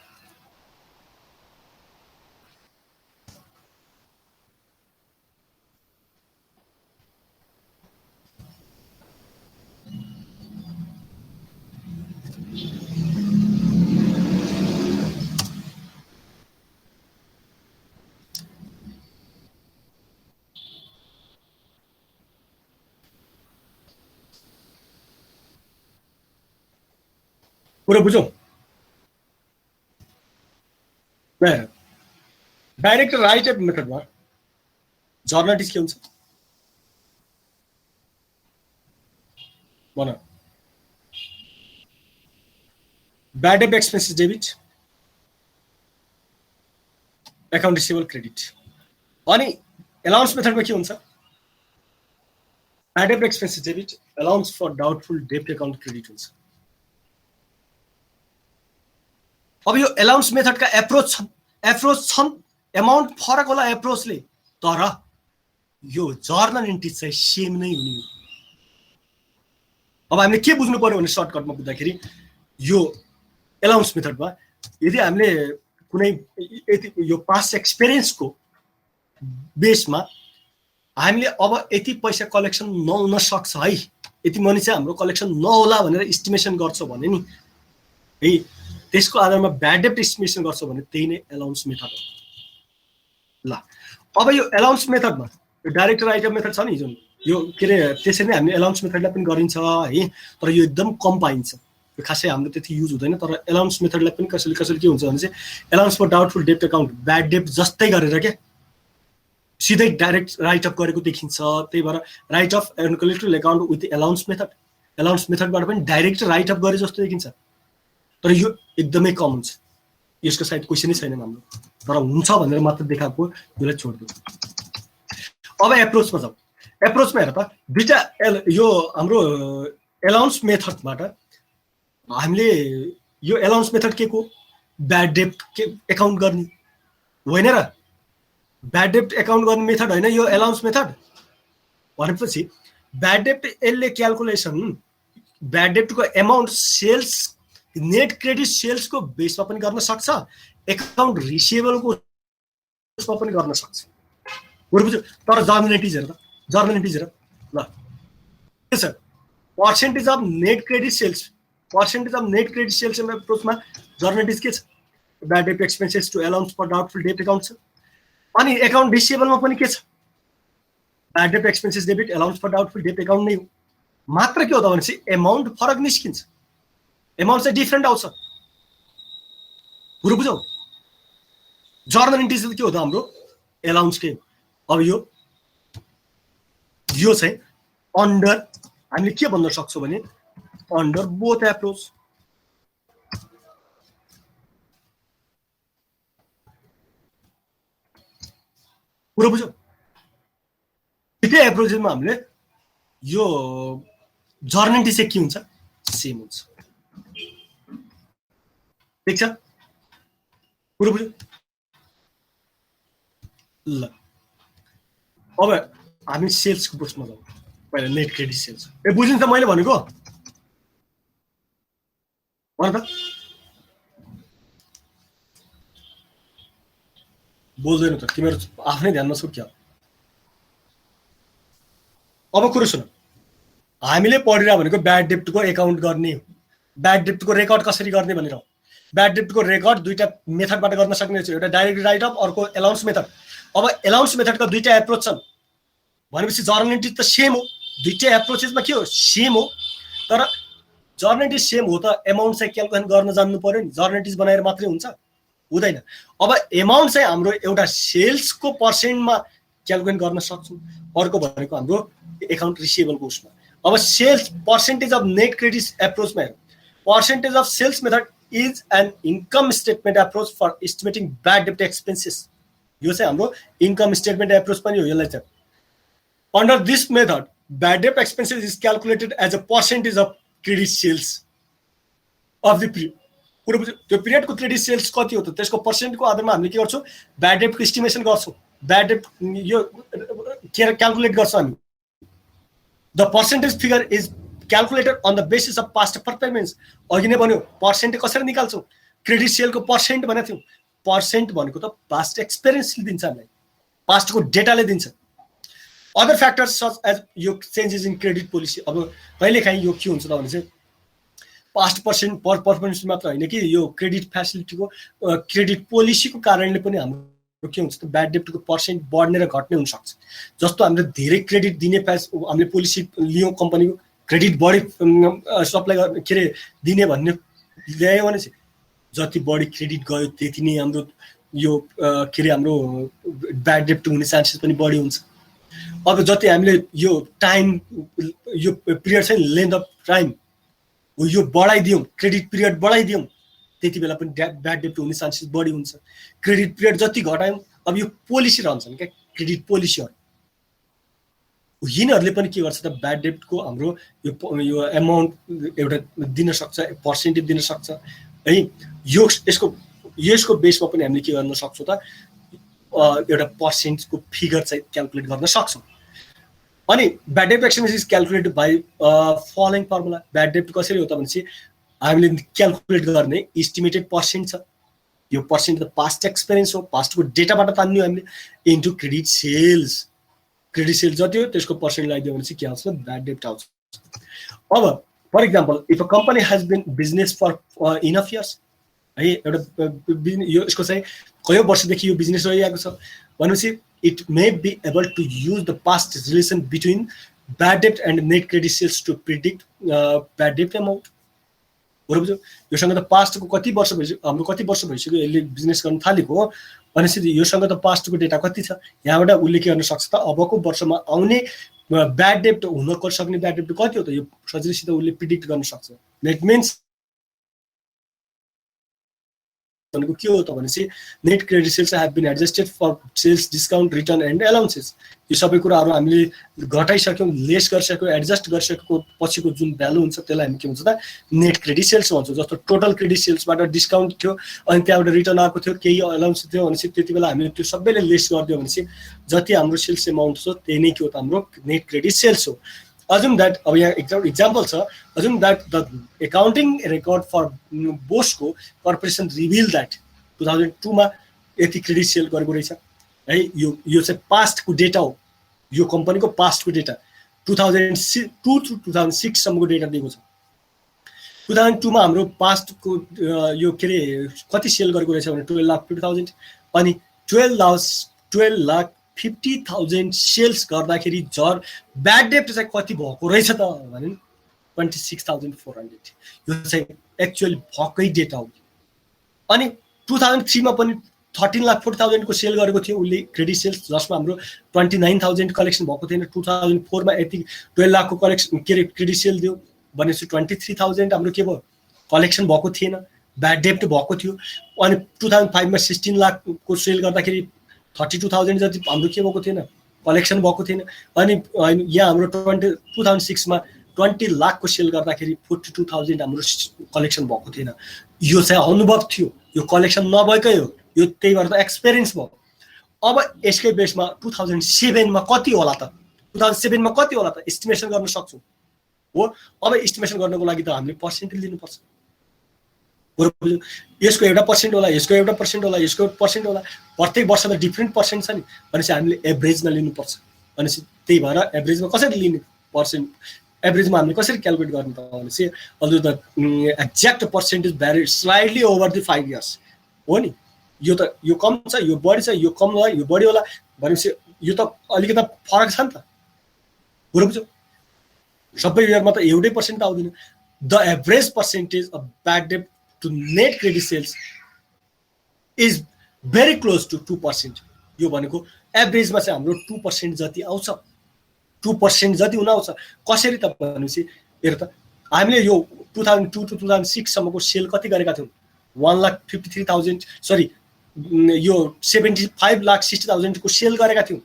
कुरो बुझौँ। डाइरेक्ट राइट अफ मेथडमा जर्नलिटिज के हुन्छ भन। Bad debt expenses debit account receivable credit. अनि अलाउन्स मेथडमा के हुन्छ bad debt expenses debit allowance for doubtful debt account credit हुन्छ। अब यो अलाउन्स मेथडका एप्रोच छन्, एमाउन्ट फरक होला एप्रोचले, तर यो जर्नल एन्ट्री चाहिँ सेम नै हुने हो। अब हामीले के बुझ्नु पर्यो भने सर्टकटमा बुझ्दाखेरि यो एलाउन्स मेथडमा यदि हामीले कुनै यो पास्ट एक्सपिरियन्सको बेसमा हामीले अब यति पैसा कलेक्सन नहुन सक्छ है, यति मनी चाहिँ हाम्रो कलेक्सन नहोला भनेर इस्टिमेसन गर्छ भने नि है, त्यसको आधारमा ब्याड डेब्ट इस्टिमेसन गर्छ भने त्यही नै एलाउन्स मेथड हो। ल अब यो एलाउन्स मेथडमा यो डाइरेक्ट राइट अफ मेथड छ नि जुन यो के अरे त्यसरी नै हामीले एलाउन्स मेथडलाई पनि गरिन्छ है, तर यो एकदम कम पाइन्छ, यो खासै हाम्रो त्यति युज हुँदैन। तर एलाउन्स मेथडलाई पनि कसैले के हुन्छ भने चाहिँ एलाउन्स फर डाउटफुल डेब्ट अकाउन्ट ब्याड डेब्ट जस्तै गरेर के सिधै डाइरेक्ट राइट अफ गरेको देखिन्छ। त्यही भएर write off and collective account with allowance मेथडबाट पनि डाइरेक्ट राइट अफ गरे जस्तो देखिन्छ, तर यो एकदमै कम हुन्छ, यसको सायद क्वेसनै छैन हाम्रो, तर हुन्छ भनेर मात्र देखाएको, यसलाई छोड्दियो। अब एप्रोचमा जाउँ। एप्रोचमा हेर त दुईटा यो हाम्रो एलाउन्स मेथडबाट हामीले यो एलाउन्स मेथड के को ब्याड डेब्ट एकाउन्ट गर्ने होइन र, ब्याड डेब्ट एकाउन्ट गर्ने मेथड होइन यो एलाउन्स मेथड भनेपछि ब्याड डेब्ट यसले क्यालकुलेसन ब्याड डेब्टको एमाउन्ट सेल्स नेट क्रेडिट सेल्सको बेसमा पनि गर्न सक्छ, एकाउन्ट रिसिभेबलको बेसमा पनि गर्न सक्छ, बुझ्यो। तर जर्नलिटिज हेर ल के छ percentage of net credit sales एप्रोचमा जर्नलिटिज के छ ब्याड डेब्ट expenses to allowance for doubtful डेब्ट एकाउन्ट छ। अनि एकाउन्ट रिसिभेबलमा पनि के छ ब्याड डेब्ट expenses debit allowance for doubtful डेब्ट एकाउन्ट नै हो, मात्र के हो त भनेपछि एमाउन्ट फरक निस्किन्छ, एमाउन्ट चाहिँ डिफ्रेन्ट आउँछ, कुरो बुझौ। जर्नल इन्ट्री के हो त हाम्रो एलाउन्स के। अब यो चाहिँ अन्डर हामीले के भन्न सक्छौँ भने अन्डर बोथ एप्रोच, कुरो बुझौ। दुईटै एप्रोचमा हामीले यो जर्नल इन्ट्री चाहिँ के हुन्छ सेम हुन्छ, ठिक छ, कुरो बुझ्यो। ल अब हामी सेल्सको पोस्टमा जाउँ। पहिला नेट क्रेडिट सेल्स बुझ्नु त मैले भनेको भन त, बोल्दैन त तिमीहरू आफ्नै ध्यानमा छौ क्या। अब कुरो सुन, हामीले पढिरह भनेको ब्याड डेब्टको एकाउन्ट गर्ने, ब्याड डेब्टको रेकर्ड कसरी गर्ने भनेर। ब्याड डेब्टको रेकर्ड दुईटा मेथडबाट गर्न सक्ने छ, एउटा डाइरेक्ट राइट अफ, अर्को एलाउन्स मेथड। अब एलाउन्स मेथडका दुईटा एप्रोच छन् भनेपछि जर्नल इन्ट्री त सेम हो, दुईटै एप्रोचेसमा के हो सेम हो, तर जर्नल इन्ट्री सेम हो त एमाउन्ट चाहिँ क्यालकुलेसन गर्न जान्नु पर्यो नि, जर्नल इन्ट्री बनाएर मात्रै हुन्छ हुँदैन। अब एमाउन्ट चाहिँ हाम्रो एउटा सेल्सको पर्सेन्टमा क्यालकुलेट गर्न सक्छौँ, अर्को भनेको हाम्रो एकाउन्ट रिसिभेबलको उसमा। अब sales percentage of net credit एप्रोचमा हेरौँ, percentage of sales method is an income statement approach for estimating bad डेब्ट एक्सपेन्सेस। यो चाहिँ हाम्रो इन्कम स्टेटमेन्ट एप्रोच पनि हो। यसलाई चाहिँ अन्डर दिस मेथड ब्याड डेब्ट expenses is calculated as a percentage of credit sales of the period. कुरो बुझ्यो, त्यो पिरियडको क्रेडिट सेल्स कति हो त त्यसको पर्सेन्टको आधारमा हामीले के गर्छौँ ब्याड डेब्टको इस्टिमेसन गर्छौँ, ब्याड डेब्ट यो के क्यालकुलेट गर्छौँ हामी। The percentage figure is calculated on the basis of past performance. अघि नै भन्यो पर्सेन्ट कसरी निकाल्छौँ, क्रेडिट सेलको पर्सेन्ट भनेको थियौँ, पर्सेन्ट भनेको त पास्ट एक्सपिरियन्सले दिन्छ हामीलाई, पास्टको डेटाले दिन्छ। अदर फ्याक्टर्स सच एज यो चेन्जेस इन क्रेडिट पोलिसी। अब कहिलेकाहीँ यो के हुन्छ त भने चाहिँ पास्ट पर्फर्मेन्स मात्र होइन कि यो क्रेडिट फेसिलिटीको क्रेडिट पोलिसीको कारणले पनि हाम्रो के हुन्छ त ब्याड डेब्टको पर्सेन्ट बढ्ने र घट्ने हुनसक्छ। जस्तो हामीले धेरै क्रेडिट दिने हामीले पोलिसी लियौँ, कम्पनीको क्रेडिट बढी सप्लाई गर्ने के अरे दिने भन्ने ल्यायो भने चाहिँ जति बढी क्रेडिट गयो त्यति नै हाम्रो यो के अरे हाम्रो ब्याड डेब्ट हुने चान्सेस पनि बढी हुन्छ। अब जति हामीले यो टाइम यो पिरियड चाहिँ लेन्थ अफ टाइम यो बढाइदियौँ, क्रेडिट पिरियड बढाइदियौँ, त्यति बेला पनि ब्याड डेब्ट हुने चान्सेस बढी हुन्छ। क्रेडिट पिरियड जति घटायौँ, अब यो पोलिसी रहन्छन् क्या क्रेडिट पोलिसीहरू, यिनीहरूले पनि के गर्छ त ब्याड डेब्टको हाम्रो यो एमाउन्ट एउटा दिन सक्छ, पर्सेन्टेज दिन सक्छ है। यसको बेसमा पनि हामीले के गर्न सक्छौँ त एउटा पर्सेन्टको फिगर चाहिँ क्यालकुलेट गर्न सक्छौँ। अनि bad date expense is calculated by following formula. Bad date कसरी हो त भनेपछि हामीले क्यालकुलेट गर्ने इस्टिमेटेड पर्सेन्ट छ. यो पर्सेन्ट त पास्ट एक्सपिरियन्स हो, पास्टको डेटाबाट तान्यो हामीले, into credit sales. Credit sales जति हो त्यसको पर्सेन्ट लगाइदियो भने चाहिँ के आउँछ, ब्याड डेट आउँछ. अब for example if a company has been business for enough years है, एउटा यो यसको चाहिँ कयौँ वर्षदेखि यो बिजनेस रहिरहेको छ भनेपछि it may be able to use the past relation between bad debt and net credit sales to predict bad debt amount. बरोबर. योसँग त पास्टको कति वर्ष भइसक्यो, हाम्रो कति वर्ष भइसक्यो यसले बिजनेस गर्न थालेको हो भनेपछि योसँग त पास्टको डेटा कति छ, यहाँबाट उसले के गर्न सक्छ त अबको वर्षमा आउने ब्याड डेट हुन सक्ने ब्याड डेट कति हो त यो सजिलैसित उसले प्रिडिक्ट गर्न सक्छ. द्याट मिन्स भनेको के हो त भनेपछि net credit sales have been adjusted for sales discount return and allowances. यो सबै कुराहरू हामीले घटाइसक्यौँ, लेस गरिसक्यौँ, एडजस्ट गरिसकेको पछिको जुन भ्यालु हुन्छ त्यसलाई हामी के भन्छ त नेट क्रेडिट सेल्स भन्छौँ. जस्तो टोटल क्रेडिट सेल्सबाट डिस्काउन्ट थियो अनि त्यहाँबाट रिटर्न आएको थियो, केही एलाउन्स थियो भनेपछि त्यति बेला हामीले त्यो सबैले लेस गरिदियो भनेपछि जति हाम्रो सेल्स एमाउन्ट छ त्यही नै के हो त हाम्रो नेट क्रेडिट सेल्स हो. Assume that, अब यहाँ example छ, assume that the accounting record for Bosco Corporation reveal that 2002 मा यति क्रेडिट सेल गरेको रहेछ है. यो चाहिँ पास्टको डेटा हो, यो कम्पनीको पास्टको डेटा 2002 to 2006 सम्मको डेटा दिएको छ. 2002 मा हाम्रो पास्टको यो के अरे कति सेल गरेको रहेछ भने 12,50,000 अनि 12,50,000 सेल्स गर्दाखेरि जर ब्याड डेट चाहिँ कति भएको रहेछ त भने 26,400. यो चाहिँ एक्चुअली भएकै डेटा हो. अनि 2003 मा पनि 13,40,000 को सेल गरेको थियो उसले क्रेडिट सेल्स, जसमा हाम्रो 29,000 कलेक्सन भएको थिएन. 2004 मा यति 12 लाख को कलेक्सन के अरे क्रेडिट सेल दियो भनेपछि 23,000 हाम्रो के भयो कलेक्सन भएको थिएन, ब्याड डेट भएको थियो. अनि 2005 मा 16 लाख को सेल गर्दाखेरि 32,000 जति हाम्रो के भएको थिएन कलेक्सन भएको थिएन. अनि यहाँ हाम्रो 2006 मा 20 लाख को सेल गर्दाखेरि 42,000 हाम्रो कलेक्सन भएको थिएन. यो चाहिँ अनुभव थियो, यो कलेक्सन नभएकै हो, यो त्यही भएर त एक्सपिरियन्स भयो. अब यसकै बेसमा 2007 मा कति होला त, 2007 मा कति होला त एस्टिमेसन गर्न सक्छौँ हो. अब एस्टिमेसन गर्नको लागि त हामीले पर्सेन्टेज लिनुपर्छ. यसको एउटा पर्सेन्ट होला, यसको एउटा पर्सेन्ट होला, यसको पर्सेन्ट होला, प्रत्येक वर्षमा डिफ्रेन्ट पर्सेन्ट छ नि भनेपछि हामीले एभरेजमा लिनुपर्छ. भनेपछि त्यही भएर एभरेजमा कसरी लिने पर्सेन्ट, एभरेजमा हामीले कसरी क्यालकुलेट गर्ने त भनेपछि although the exact percentage भ्यारी slightly over the 5 years हो नि. यो त यो कम छ, यो बढी छ, यो कम होला, यो बढी होला भनेपछि यो त अलिकति फरक छ नि त. बुझ्यो, सबै इयरमा त एउटै पर्सेन्ट आउँदैन. The average percentage of bad date to net credit sales is very close to 2%. यो भनेको एभरेजमा चाहिँ हाम्रो 2% जति आउँछ, 2% जति हुन आउँछ. कसरी त भनेपछि हेर त हामीले यो 2002 to 2006 सम्मको सेल कति गरेका थियौँ 1,53,000 सरी यो 75,60,000 को सेल गरेका थियौँ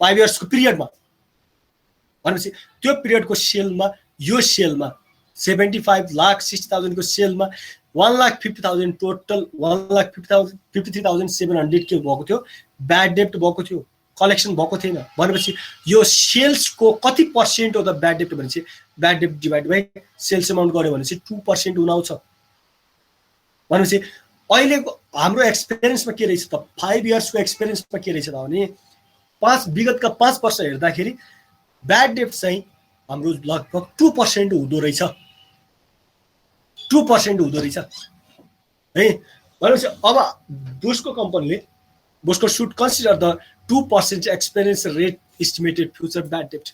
5 इयर्सको पिरियडमा. भनेपछि त्यो पिरियडको सेलमा यो सेलमा 75,60,000 को सेलमा 1,50,000 टोटल 1,53,700 के भएको थियो ब्याड डेट भएको थियो, कलेक्सन भएको थिएन. भनेपछि यो सेल्सको कति पर्सेन्ट हो त ब्याड डेट भनेपछि bad debt divide by sales amount गर्यो भनेपछि 2% हुन आउँछ. भनेपछि अहिलेको हाम्रो एक्सपिरियन्समा के रहेछ त 5 इयर्सको एक्सपिरियन्समा के रहेछ त भने विगतका 5 वर्ष हेर्दाखेरि ब्याड डेट चाहिँ हाम्रो लगभग 2% हुँदो रहेछ, 2% हुँदो रहेछ है. भनेपछि अब बोस्को कम्पनीले Bosco should consider the 2% experience rate estimated future bad date.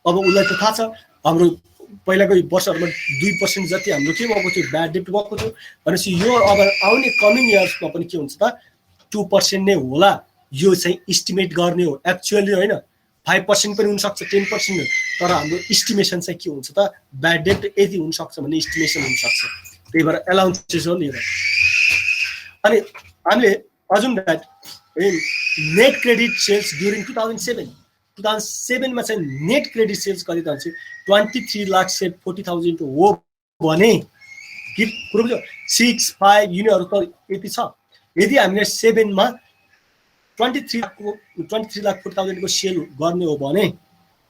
अब उसलाई त थाहा छ हाम्रो पहिलाको वर्षहरूमा 2% जति हाम्रो के भएको थियो ब्याड डेट भएको थियो. भनेपछि यो अब आउने कमिङ इयर्समा पनि के हुन्छ त 2% नै होला. यो चाहिँ इस्टिमेट गर्ने हो, एक्चुअली होइन. 5% पनि हुनसक्छ, 10% तर हाम्रो इस्टिमेसन चाहिँ के हुन्छ त ब्याड डेट यति हुनसक्छ भन्ने इस्टिमेसन हुनसक्छ. त्यही भएर एलाउन्सेस हो नि. अनि हामीले assume that net credit sales during 2007 मा चाहिँ नेट क्रेडिट सेल्स कति त हुन्छ 23,40,000 हो भने के कुरो बुझ्यो 6, 5 युनिटहरू त यति छ. यदि हामीले 7 मा 23,40,000 को सेल गर्ने हो भने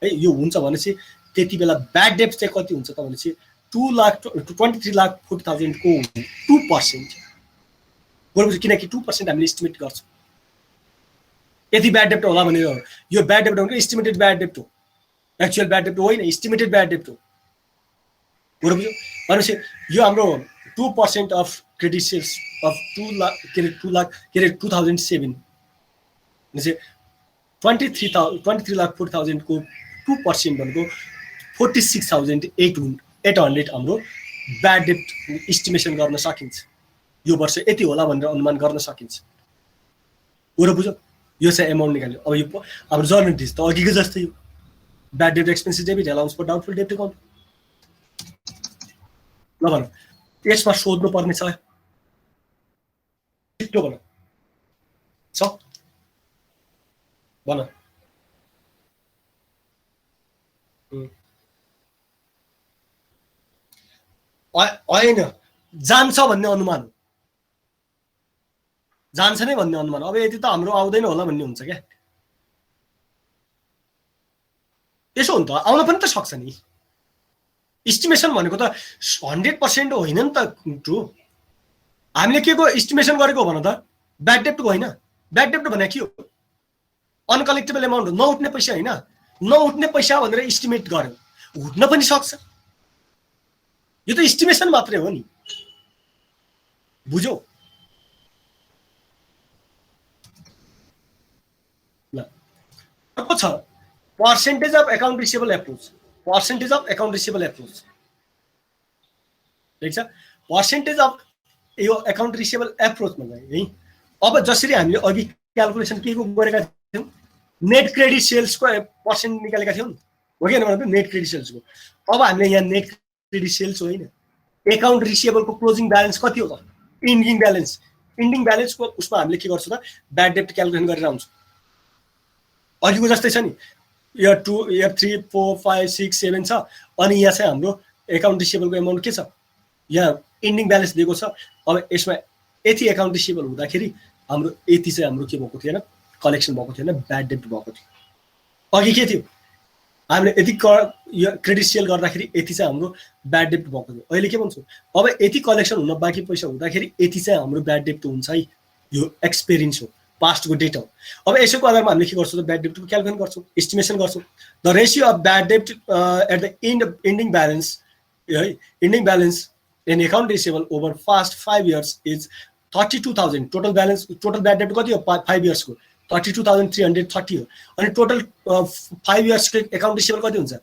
है यो हुन्छ भनेपछि त्यति बेला ब्याड डेट चाहिँ कति हुन्छ त भनेपछि 23,40,000 को 2%, भनेपछि किनकि 2% हामीले एस्टिमेट गर्छौँ। यति ब्याड डेट होला भने यो ब्याड डेट भनेको एस्टिमेटेड ब्याड डेट हो, एक्चुअल ब्याड डेट होइन, एस्टिमेटेड ब्याड डेट हो। बुझ्यो भनेपछि यो हाम्रो 2% अफ क्रेडिट सेल्स अफ 2007 भनेपछि 23,40,000 को 2% भनेको 46,800 हाम्रो ब्याड डेट इस्टिमेसन गर्न सकिन्छ। यो वर्ष यति होला भनेर अनुमान गर्न सकिन्छ। बुझ्यो यो चाहिँ एमाउन्ट निकाल्यो। अब यो अब जर्नलिस्ट त अघिको जस्तै हो, bad debt expenses debit allowance for doubtful debt account. ल भन यसमा सोध्नु पर्ने छ छिटो भन छ भन। होइन जान्छ भन्ने अनुमान हो, जान्छ नै भन्ने अनुमान। अब यति त हाम्रो आउँदैन होला भन्ने हुन्छ क्या। यसो हो नि त, आउन पनि त सक्छ नि। इस्टिमेसन भनेको त 100% होइन नि त टु। हामीले के को इस्टिमेसन गरेको भन त, ब्याड डेटको होइन। ब्याड डेट भने के हो? अनकलेक्टेबल एमाउन्ट हो, नउठ्ने पैसा होइन। नउठ्ने पैसा भनेर इस्टिमेट गर्यो, उठ्न पनि सक्छ। यो त इस्टिमेसन मात्रै हो नि, बुझ्यौ? ल अर्को छ percentage of account receivable approach. Percentage of account receivable approach ठिक छ। पर्सेन्टेज अफ यो एकाउन्ट रिसिएबल एप्रोचमा है, अब जसरी हामीले अघि क्यालकुलेसन के को गरेका थियौँ, नेट क्रेडिट सेल्सको पर्सेन्ट निकालेका थियौँ, हो कि होइन? नेट क्रेडिट सेल्सको। अब हामीले यहाँ नेट क्रेडिट सेल्स होइन, एकाउन्ट रिसिएबलको क्लोजिङ ब्यालेन्स कति हो त? Ending balance. इन्डिङ ब्यालेन्सको उसमा हामीले के गर्छौँ त, ब्याड डेट क्यालकुलेसन गरेर आउँछौँ। अघिको जस्तै छ नि, इयर 2 इयर 3 4 5 6 7 छ। अनि यहाँ चाहिँ हाम्रो एकाउन्ट रिसिएबलको एमाउन्ट के छ, यहाँ इन्डिङ ब्यालेन्स दिएको छ। अब यसमा यति एकाउन्ट रिसिएबल हुँदाखेरि हाम्रो यति चाहिँ हाम्रो के भएको थिएन, कलेक्सन भएको थिएन, ब्याड डेट भएको थियो। अघि के थियो, हामीले यति क्रेडिट सेल गर्दाखेरि यति चाहिँ हाम्रो ब्याड डेट भएको थियो। अहिले के भन्छौँ, अब यति कलेक्सन हुन बाँकी पैसा हुँदाखेरि यति चाहिँ हाम्रो ब्याड डेट हुन्छ है। यो एक्सपिरियन्स हो, पास्टको डेटा हो। अब यसैको आधारमा हामीले के गर्छौँ त, ब्याड डेटको क्यालकुलेसन गर्छौँ, एस्टिमेसन गर्छौँ। The ratio of bad debt at the ending balance है, ending balance in account receivable over past 5 years is 32,000। Total balance, total bad debt कति हो 5 yearsको 32,330 हो। अनि टोटल 5 yearsको एकाउन्ट रिसिएबल कति हुन्छ,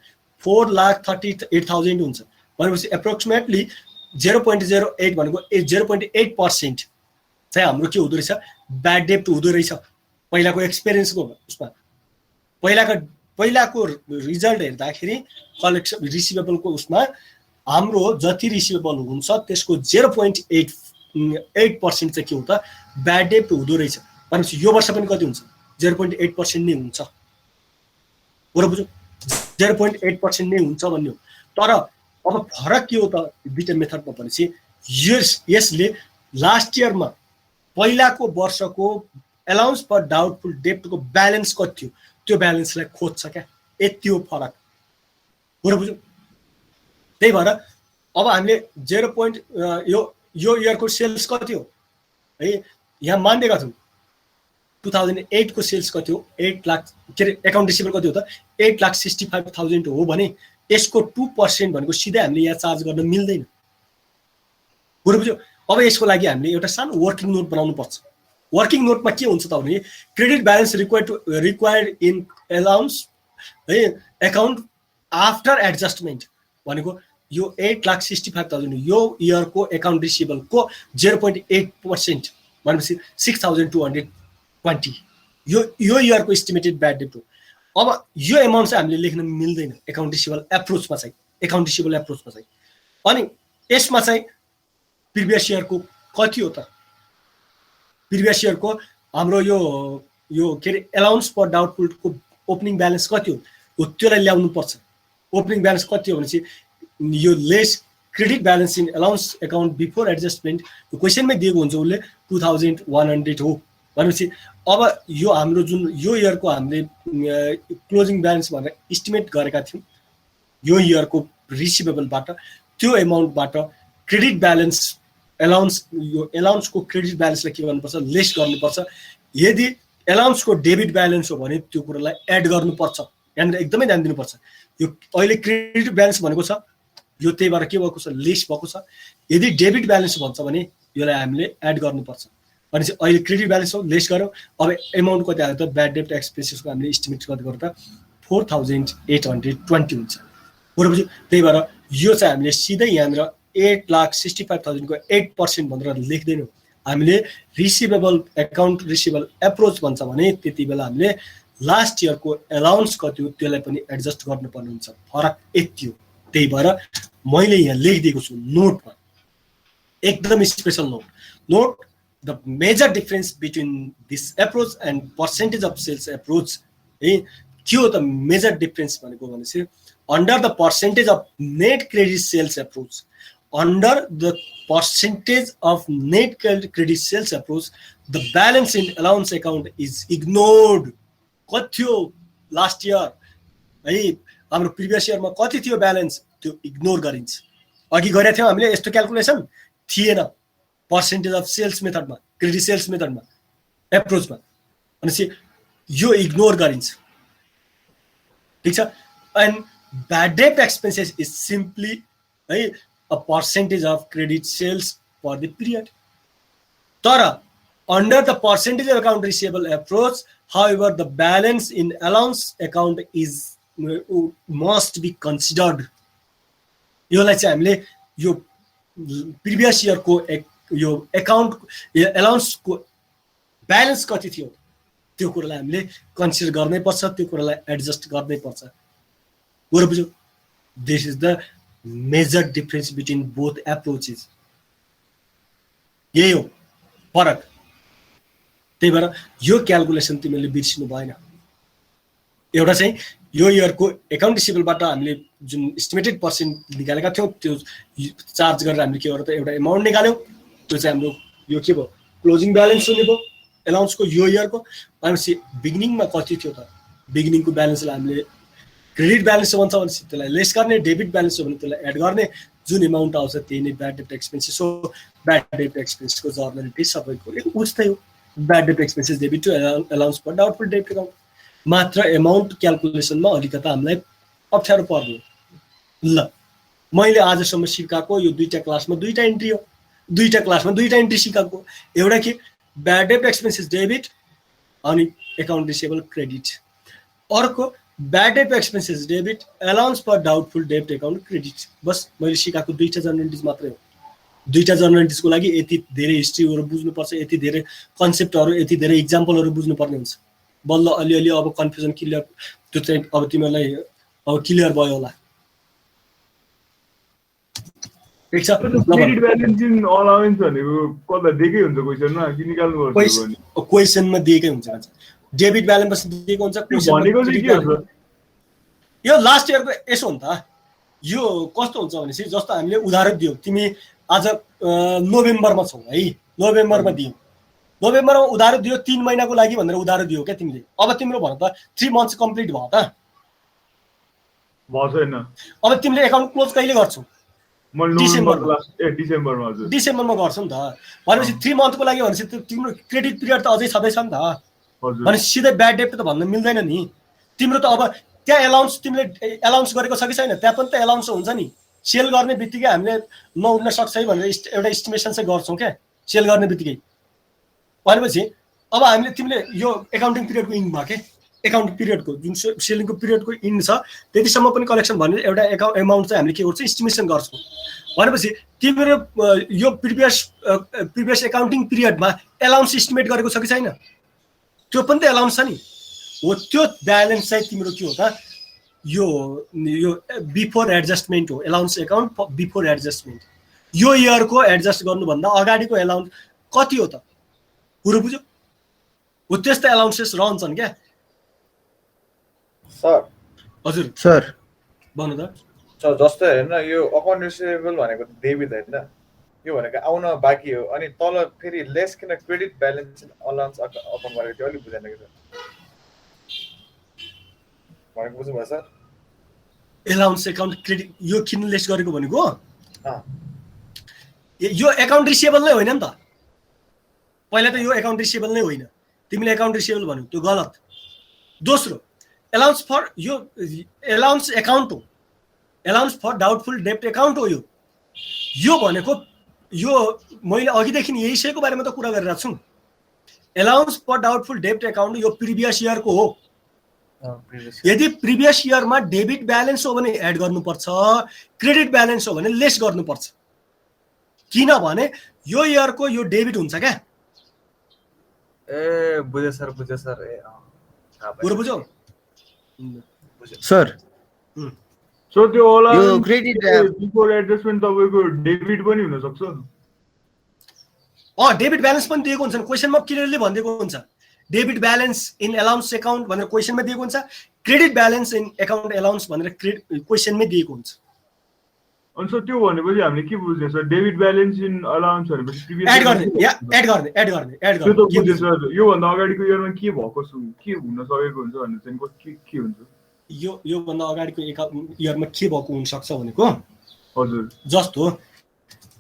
4,38,000 हुन्छ। भनेपछि एप्रोक्सिमेटली 0.08 भनेको 0.8% चाहिँ हाम्रो के हुँदो रहेछ, ब्याड डेट हुँदो रहेछ। पहिलाको एक्सपिरियन्सको उसमा पहिलाको रिजल्ट हेर्दाखेरि कलेक्सन रिसिभेबलको उसमा हाम्रो जति रिसिभेबल हुन्छ त्यसको 0.8% चाहिँ के हो त, ब्याड डेट हुँदो रहेछ। भनेपछि यो वर्ष पनि कति हुन्छ, 0.8% नै हुन्छ। बुझ्यो, 0.8% नै हुन्छ भन्ने हो। तर अब फरक के हो त दुईटा मेथडमा भनेपछि, यसले लास्ट इयरमा पहिलाको वर्षको अलाउन्स फर डाउटफुल डेटको ब्यालेन्स कति थियो त्यो ब्यालेन्सलाई खोज्छ क्या, यति हो फरक। बुझ्यो, त्यही भएर अब हामीले 0. यो इयरको सेल्स कति हो है, यहाँ मान्दिएका छौँ 2008 को सेल्स कति हो, 8 लाख के अरे एकाउन्ट रिसिएबल कति हो त, 8,65,000 हो भने यसको 2% भनेको सिधै हामीले यहाँ चार्ज गर्न मिल्दैन। बुझ्यो, अब यसको लागि हामीले एउटा सानो वर्किङ नोट बनाउनु पर्छ। वर्किङ नोटमा के हुन्छ त भने, credit balance required in allowance है एकाउन्ट आफ्टर एडजस्टमेन्ट भनेको यो 8,65,000 यो इयरको एकाउन्ट रिसिएबलको 0.8% भनेपछि 6,220 यो इयरको एस्टिमेटेड ब्याड डेट हो। अब यो एमाउन्ट चाहिँ हामीले लेख्न मिल्दैन एकाउन्ट रिसिएबल एप्रोचमा चाहिँ, एकाउन्ट रिसिएबल एप्रोचमा चाहिँ। अनि यसमा चाहिँ प्रिभियस इयरको कति हो त, प्रिभियस इयरको हाम्रो यो के अरे अलाउन्स फर डाउटफुलको ओपनिङ ब्यालेन्स कति हो त्योलाई ल्याउनु पर्छ। ओपनिङ ब्यालेन्स कति हो भनेपछि यो less credit balance in allowance account before adjustment क्वेसनमै दिएको हुन्छ उसले 2,100 हो। भनेपछि अब यो हाम्रो जुन यो इयरको हामीले क्लोजिङ ब्यालेन्स भनेर इस्टिमेट गरेका थियौँ यो इयरको रिसिभेबलबाट त्यो एमाउन्टबाट क्रेडिट ब्यालेन्स एलाउन्स यो एलाउन्सको क्रेडिट ब्यालेन्सलाई के गर्नुपर्छ लेस गर्नुपर्छ यदि एलाउन्सको डेबिट ब्यालेन्स हो भने त्यो कुरालाई एड गर्नुपर्छ यहाँनिर एकदमै ध्यान दिनुपर्छ यो अहिले क्रेडिट ब्यालेन्स भनेको छ यो त्यही भएर के भएको छ लेस भएको छ यदि डेबिट ब्यालेन्स भन्छ भने यसलाई हामीले एड गर्नुपर्छ भनेपछि अहिले क्रेडिट ब्यालेन्स हो लेस गऱ्यौँ अब एमाउन्ट कति आयो त ब्याड डेब्ट एक्सपेन्सेसको हामीले इस्टिमेट गर्दा 4,820 हुन्छ भनेपछि त्यही भएर यो चाहिँ हामीले सिधै यहाँनिर 8,65,000 को 8% भनेर लेख्दैनौँ हामीले रिसिभेबल एकाउन्ट रिसिभेबल एप्रोच भन्छ भने त्यति बेला हामीले लास्ट इयरको एलाउन्स कति हो त्यसलाई पनि एडजस्ट गर्नुपर्ने हुन्छ फरक यति हो त्यही भएर मैले यहाँ लेखिदिएको छु नोटमा एकदम special note the major difference between this approach and percentage of sales approach है के हो त मेजर डिफरेन्स भनेको भनेपछि under the percentage of net credit sales approach under the percentage of net credit sales approach the balance in allowance account is ignored कति थियो last year है हाम्रो प्रिभियस इयरमा कति थियो ब्यालेन्स त्यो इग्नोर गरिन्छ अघि गरेका थियौँ हामीले यस्तो क्याल्कुलेसन थिएन पर्सेन्टेज अफ सेल्स मेथडमा क्रेडिट सेल्स मेथडमा एप्रोचमा भनेपछि यो इग्नोर गरिन्छ ठीक छ and bad debt expenses is simply a percentage of credit sales for the period. Tara, under the percentage of account receivable approach, however, the balance in allowance account is must be considered. यो लाई चाहिँ हामीले यो previous year को यो account allowance को balance कति थियो त्यो कुरालाई हामीले कन्सिडर गर्नै पर्छ त्यो कुरालाई एडजस्ट गर्नै पर्छ This is the major difference between both approaches. यही हो फरक त्यही भएर यो क्याल्कुलेसन तिमीले बिर्सिनु भएन एउटा चाहिँ यो इयरको एकाउन्ट रिसिभेबलबाट हामीले जुन एस्टिमेटेड पर्सेन्ट निकालेका थियौँ त्यो चार्ज गरेर हामीले के गर्यो त एउटा एमाउन्ट निकाल्यौँ त्यो चाहिँ हाम्रो यो के भयो क्लोजिङ ब्यालेन्स हुने भयो एलाउन्सको यो इयरको भनेपछि बिगिनिङमा कति थियो त बिगिनिङको ब्यालेन्सलाई हामीले क्रेडिट ब्यालेन्स भन्छ भने त्यसलाई लेस गर्ने डेबिट ब्यालेन्स हो भने त्यसलाई एड गर्ने जुन एमाउन्ट आउँछ त्यही नै ब्याड डेब्ट एक्सपेन्सेस हो ब्याड डेब्ट एक्सपेन्सको जर्नलिटी सबैको उस्तै हो ब्याड डेब्ट expenses debit to allowance for doubtful डेब्ट एकाउन्ट मात्र एमाउन्ट क्याल्कुलेसनमा अलिकता हामीलाई अप्ठ्यारो पर्ने ल मैले आजसम्म सिकाएको यो दुईटा क्लासमा दुईटा इन्ट्री हो दुईटा क्लासमा दुईटा इन्ट्री सिकाएको एउटा के ब्याड डेब्ट एक्सपेन्सेस डेबिट अनि एकाउन्ट रिसिभेबल क्रेडिट अर्को bad debt expenses debit allowance for doubtful debt account credit बस मैले सिकाएको दुईटा जर्नलिटिज मात्रै हो दुईटा जर्नलिटिजको लागि यति धेरै हिस्ट्रीहरु बुझ्नु पर्छ यति धेरै कन्सेप्टहरु यति धेरै एक्जाम्पलहरु बुझ्नु पर्ने हुन्छ बल्ल अलिअलि अब कन्फ्युजन क्लियर त्यो चाहिँ अब तिमीलाई अब क्लियर भयो होला ठीक छ क्रेडिट ब्यालेन्स इन अलाउन्स भनेको कता दिएकै हुन्छ क्वेशनमा कि निकाल्नु पर्छ भने क्वेशनमा दिएकै हुन्छ डेबिट ब्यालेन्स दिएको हुन्छ भनेको चाहिँ के हो यो लास्ट इयरको यसो हो त यो कस्तो हुन्छ भनेपछि जस्तो हामीले उधारो दियौ तिमी आज नोभेम्बरमा छौ है नोभेम्बरमा दियौ नोभेम्बरमा उधारो दियो 3 महिनाको लागि भनेर उधारो दियो क्या तिमीले अब तिम्रो भन त 3 मन्थ्स कम्प्लिट भयो त भएन अब तिमीले एकाउन्ट क्लोज कहिले गर्छौ डिसेम्बरमा हजुर डिसेम्बरमा गर्छौ नि त भनेपछि 3 मन्थको लागि भनेपछि तिम्रो क्रेडिट पिरियड त अझै छँदैछ नि त भने सिधै ब्याड डेब्ट त भन्न मिल्दैन नि तिम्रो त अब त्यहाँ एलाउन्स तिमीले एलाउन्स गरेको छ कि छैन त्यहाँ पनि त एलाउन्स हुन्छ नि सेल गर्ने बित्तिकै हामीले नउड्न सक्छ है भनेर एउटा एस्टिमेसन चाहिँ गर्छौँ क्या सेल गर्ने बित्तिकै भनेपछि अब हामीले तिमीले यो एकाउन्टिङ पिरियडको इन्ड भयो के एकाउन्ट पिरियडको जुन सेलिङको पिरियडको इन्ड छ त्यतिसम्म पनि कलेक्सन भनेर एउटा एमाउन्ट चाहिँ हामीले के गर्छौँ एस्टिमेसन गर्छौँ भनेपछि तिम्रो यो प्रिभियस एकाउन्टिङ पिरियडमा एलाउन्स एस्टिमेट गरेको छ कि छैन त्यो पनि त एलाउन्स छ नि हो त्यो ब्यालेन्स चाहिँ तिम्रो के हो त यो बिफोर एडजस्टमेन्ट हो एलाउन्स एकाउन्ट बिफोर एडजस्टमेन्ट यो इयरको एडजस्ट गर्नुभन्दा अगाडिको एलाउन्स कति हो त कुरो बुझ्यो हो त्यस्तो एलाउन्सेस रहन्छन् क्या सर हजुर सर भन्नु त सर जस्तै हैन यो अकाउन्ट रिसिभेबल भनेको डेबिट हैन यो भनेको आउन बाँकी हो अनि तल फेरि लेस किन क्रेडिट ब्यालेन्स अलाउन्स अकाउन्ट गरेको थियो अलिक बुझेन कि सर भनेको बुझ्नुभयो सर एलाउन्स एकाउन्ट क्रेडिट यो किन लेस गरेको भनेको अँ यो एकाउन्ट रिसिएबल नै होइन नि त पहिला त यो एकाउन्ट रिसिएबल नै होइन तिमीले एकाउन्ट रिसिएबल भन्यौ त्यो गलत दोस्रो एलाउन्स फर यो एलाउन्स एकाउन्ट हो एलाउन्स फर डाउटफुल डेब्ट एकाउन्ट हो यो भनेको यो मैले अघिदेखि यही विषयको बारेमा त कुरा गरिरहेको छु एलाउन्स फर डाउटफुल डेब्ट एकाउन्ट यो प्रिभियस इयरको हो यदि प्रिभियस इयरमा डेबिट ब्यालेन्स हो भने एड गर्नुपर्छ क्रेडिट ब्यालेन्स हो भने लेस गर्नुपर्छ किनभने यो इयरको यो डेबिट हुन्छ क्या ए बुझे सर ए पुरो बुझ्यौ सर सो त्यो यो credit, बिफोर एडजस्टमेन्ट तपाईको डेबिट पनि हुन सक्छ डेबिट ब्यालेन्स पनि दिएको हुन्छ क्वेसनमा क्लियरली भनिदिएको हुन्छ debit balance in allowance account भनेर क्वेसनमा दिएको हुन्छ credit balance in account allowance भनेर क्वेसनमै दिएको हुन्छ अनि सो त्यो भनेपछि हामीले के बुझ्ने sir debit balance in allowance भनेपछि प्रिभियस एड गर्ने त्यो त बुझ्यो सर योभन्दा अगाडिको इयरमा के भएको के हुन सकेको हुन्छ भन्ने चाहिँ के हुन्छ यो भन्दा अगाडिको इयरमा के भएको हुन सक्छ भनेको हजुर जस्तो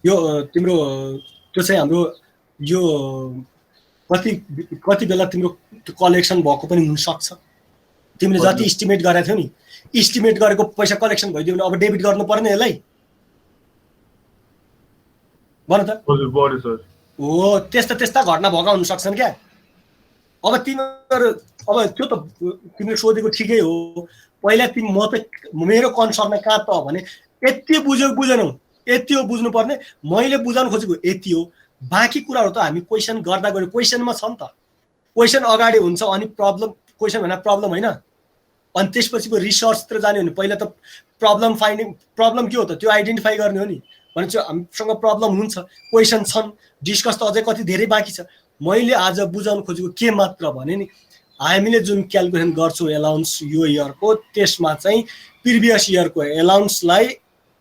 यो तिम्रो त्यो चाहिँ हाम्रो यो कति बेला तिम्रो कलेक्सन भएको पनि हुन सक्छ तिमीले जति इस्टिमेट गरेको थियौ नि इस्टिमेट गरेको पैसा कलेक्सन भइदियो भने अब डेबिट गर्नु पर्ने यसलाई भन त हजुर बढ्यो सर हो त्यस्ता घटना भएका हुन सक्छन् क्या अब तिमीहरू अब त्यो त तिमीले सोधेको ठिकै हो पहिला म त मेरो कन्सर्नमा कहाँ त भने यति बुझेनौ यति हो बुझ्नुपर्ने मैले बुझाउन खोजेको यति हो बाँकी कुराहरू त हामी क्वेसन गर्दा गयो क्वेसनमा छ नि त क्वेसन अगाडि हुन्छ अनि क्वेसन भनेर प्रब्लम होइन अनि त्यसपछिको रिसर्चतिर जाने हो भने पहिला त प्रब्लम के हो त त्यो आइडेन्टिफाई गर्ने हो नि भने चाहिँ हामीसँग प्रब्लम हुन्छ क्वेसन छन् डिस्कस त अझै कति धेरै बाँकी छ मैले आज बुझाउन खोजेको के मात्र भने नि हामीले जुन क्यालकुलेसन गर्छौँ एलाउन्स यो इयरको त्यसमा चाहिँ प्रिभियस इयरको एलाउन्सलाई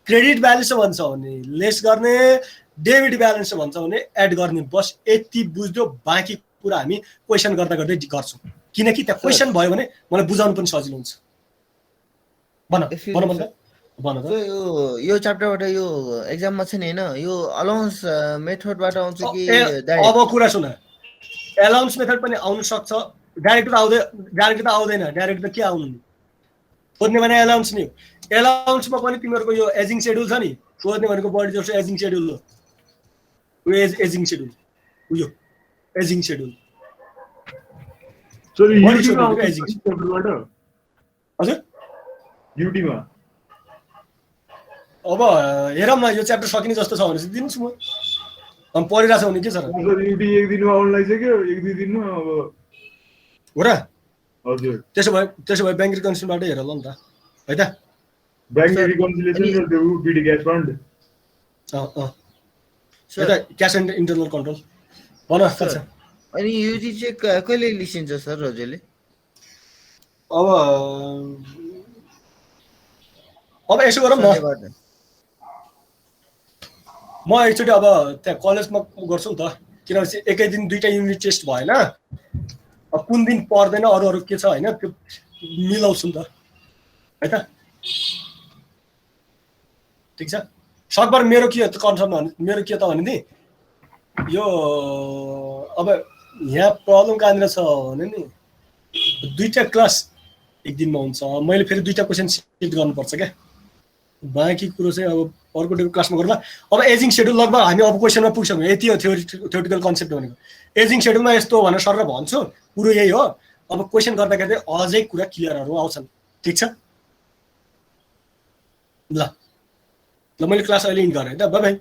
क्रेडिट ब्यालेन्स भन्छ भने लेस गर्ने डेबिट ब्यालेन्स भन्छ भने एड गर्ने बस यति बुझ्यो बाँकी कुरा हामी क्वेसन गर्दा गर्दै गर्छौँ किनकि त्यहाँ क्वेसन भयो भने मलाई बुझाउनु पनि सजिलो हुन्छ भन यो च्याप्टरबाट यो एक्जाममा छ नि हैन यो अलाउन्स मेथडबाट आउँछ कि अब कुरा सुन एलाउन्स मेथड पनि आउन सक्छ डाइरेक्ट त आउँदैन डाइरेक्ट त के आउनु नि सोध्ने भने एलाउन्स नि एलाउन्समा पनि तिमीहरूको यो एजिङ सेड्युल छ नि सोध्ने भनेको बढी जस्तो एजिङ सेड्युल हो एजिङ सेड्युल हजुर युटीमा अब हेरौँ न यो च्याप्टर सकिने जस्तो छ भनेपछि दिन्छु म अनि पढिरहेको छ भने के छ र युटी एक दिनमा आउन लागिसक्यो एक दुई दिनमा अब हो र हजुर त्यसो भए ब्याङ्क रिकन्सिलबाट हेर ल नि त है त ब्याङ्क रिकन्सिलिएसन र त्यो पिडी cash fund cash and internal control भन अनि युटी चाहिँ कहिले लिसिन्छ सर हजुरले अब यसो गरौँ न म एकचोटि अब त्यहाँ कलेजमा गर्छु नि त किनभने एकै दिन दुईटा युनिट टेस्ट भएन अब कुन दिन पर्दैन अरू के छ होइन त्यो मिलाउँछु नि त है त ठिक छ सकभर मेरो के कन्सर्न मेरो के त भने नि यो अब यहाँ प्रब्लम कहाँनिर छ भने नि दुईटा क्लास एक दिनमा हुन्छ मैले फेरि दुईटा क्वेसन सिट गर्नुपर्छ क्या बाँकी कुरो चाहिँ अब अर्को डेको क्लासमा गर्दा अब एजिङ सेड्युल लगभग हामी अब क्वेसनमा पुग्छौँ यति हो थ्योरिटिकल कन्सेप्ट भनेको एजिङ सेड्युलमा यस्तो भनेर सर भन्छु कुरो यही हो अब क्वेसन गर्दा गर्दै अझै कुरा क्लियरहरू आउँछन् ठिक छ ल मैले क्लास अहिले इन्ड गरेँ है त बाई बाई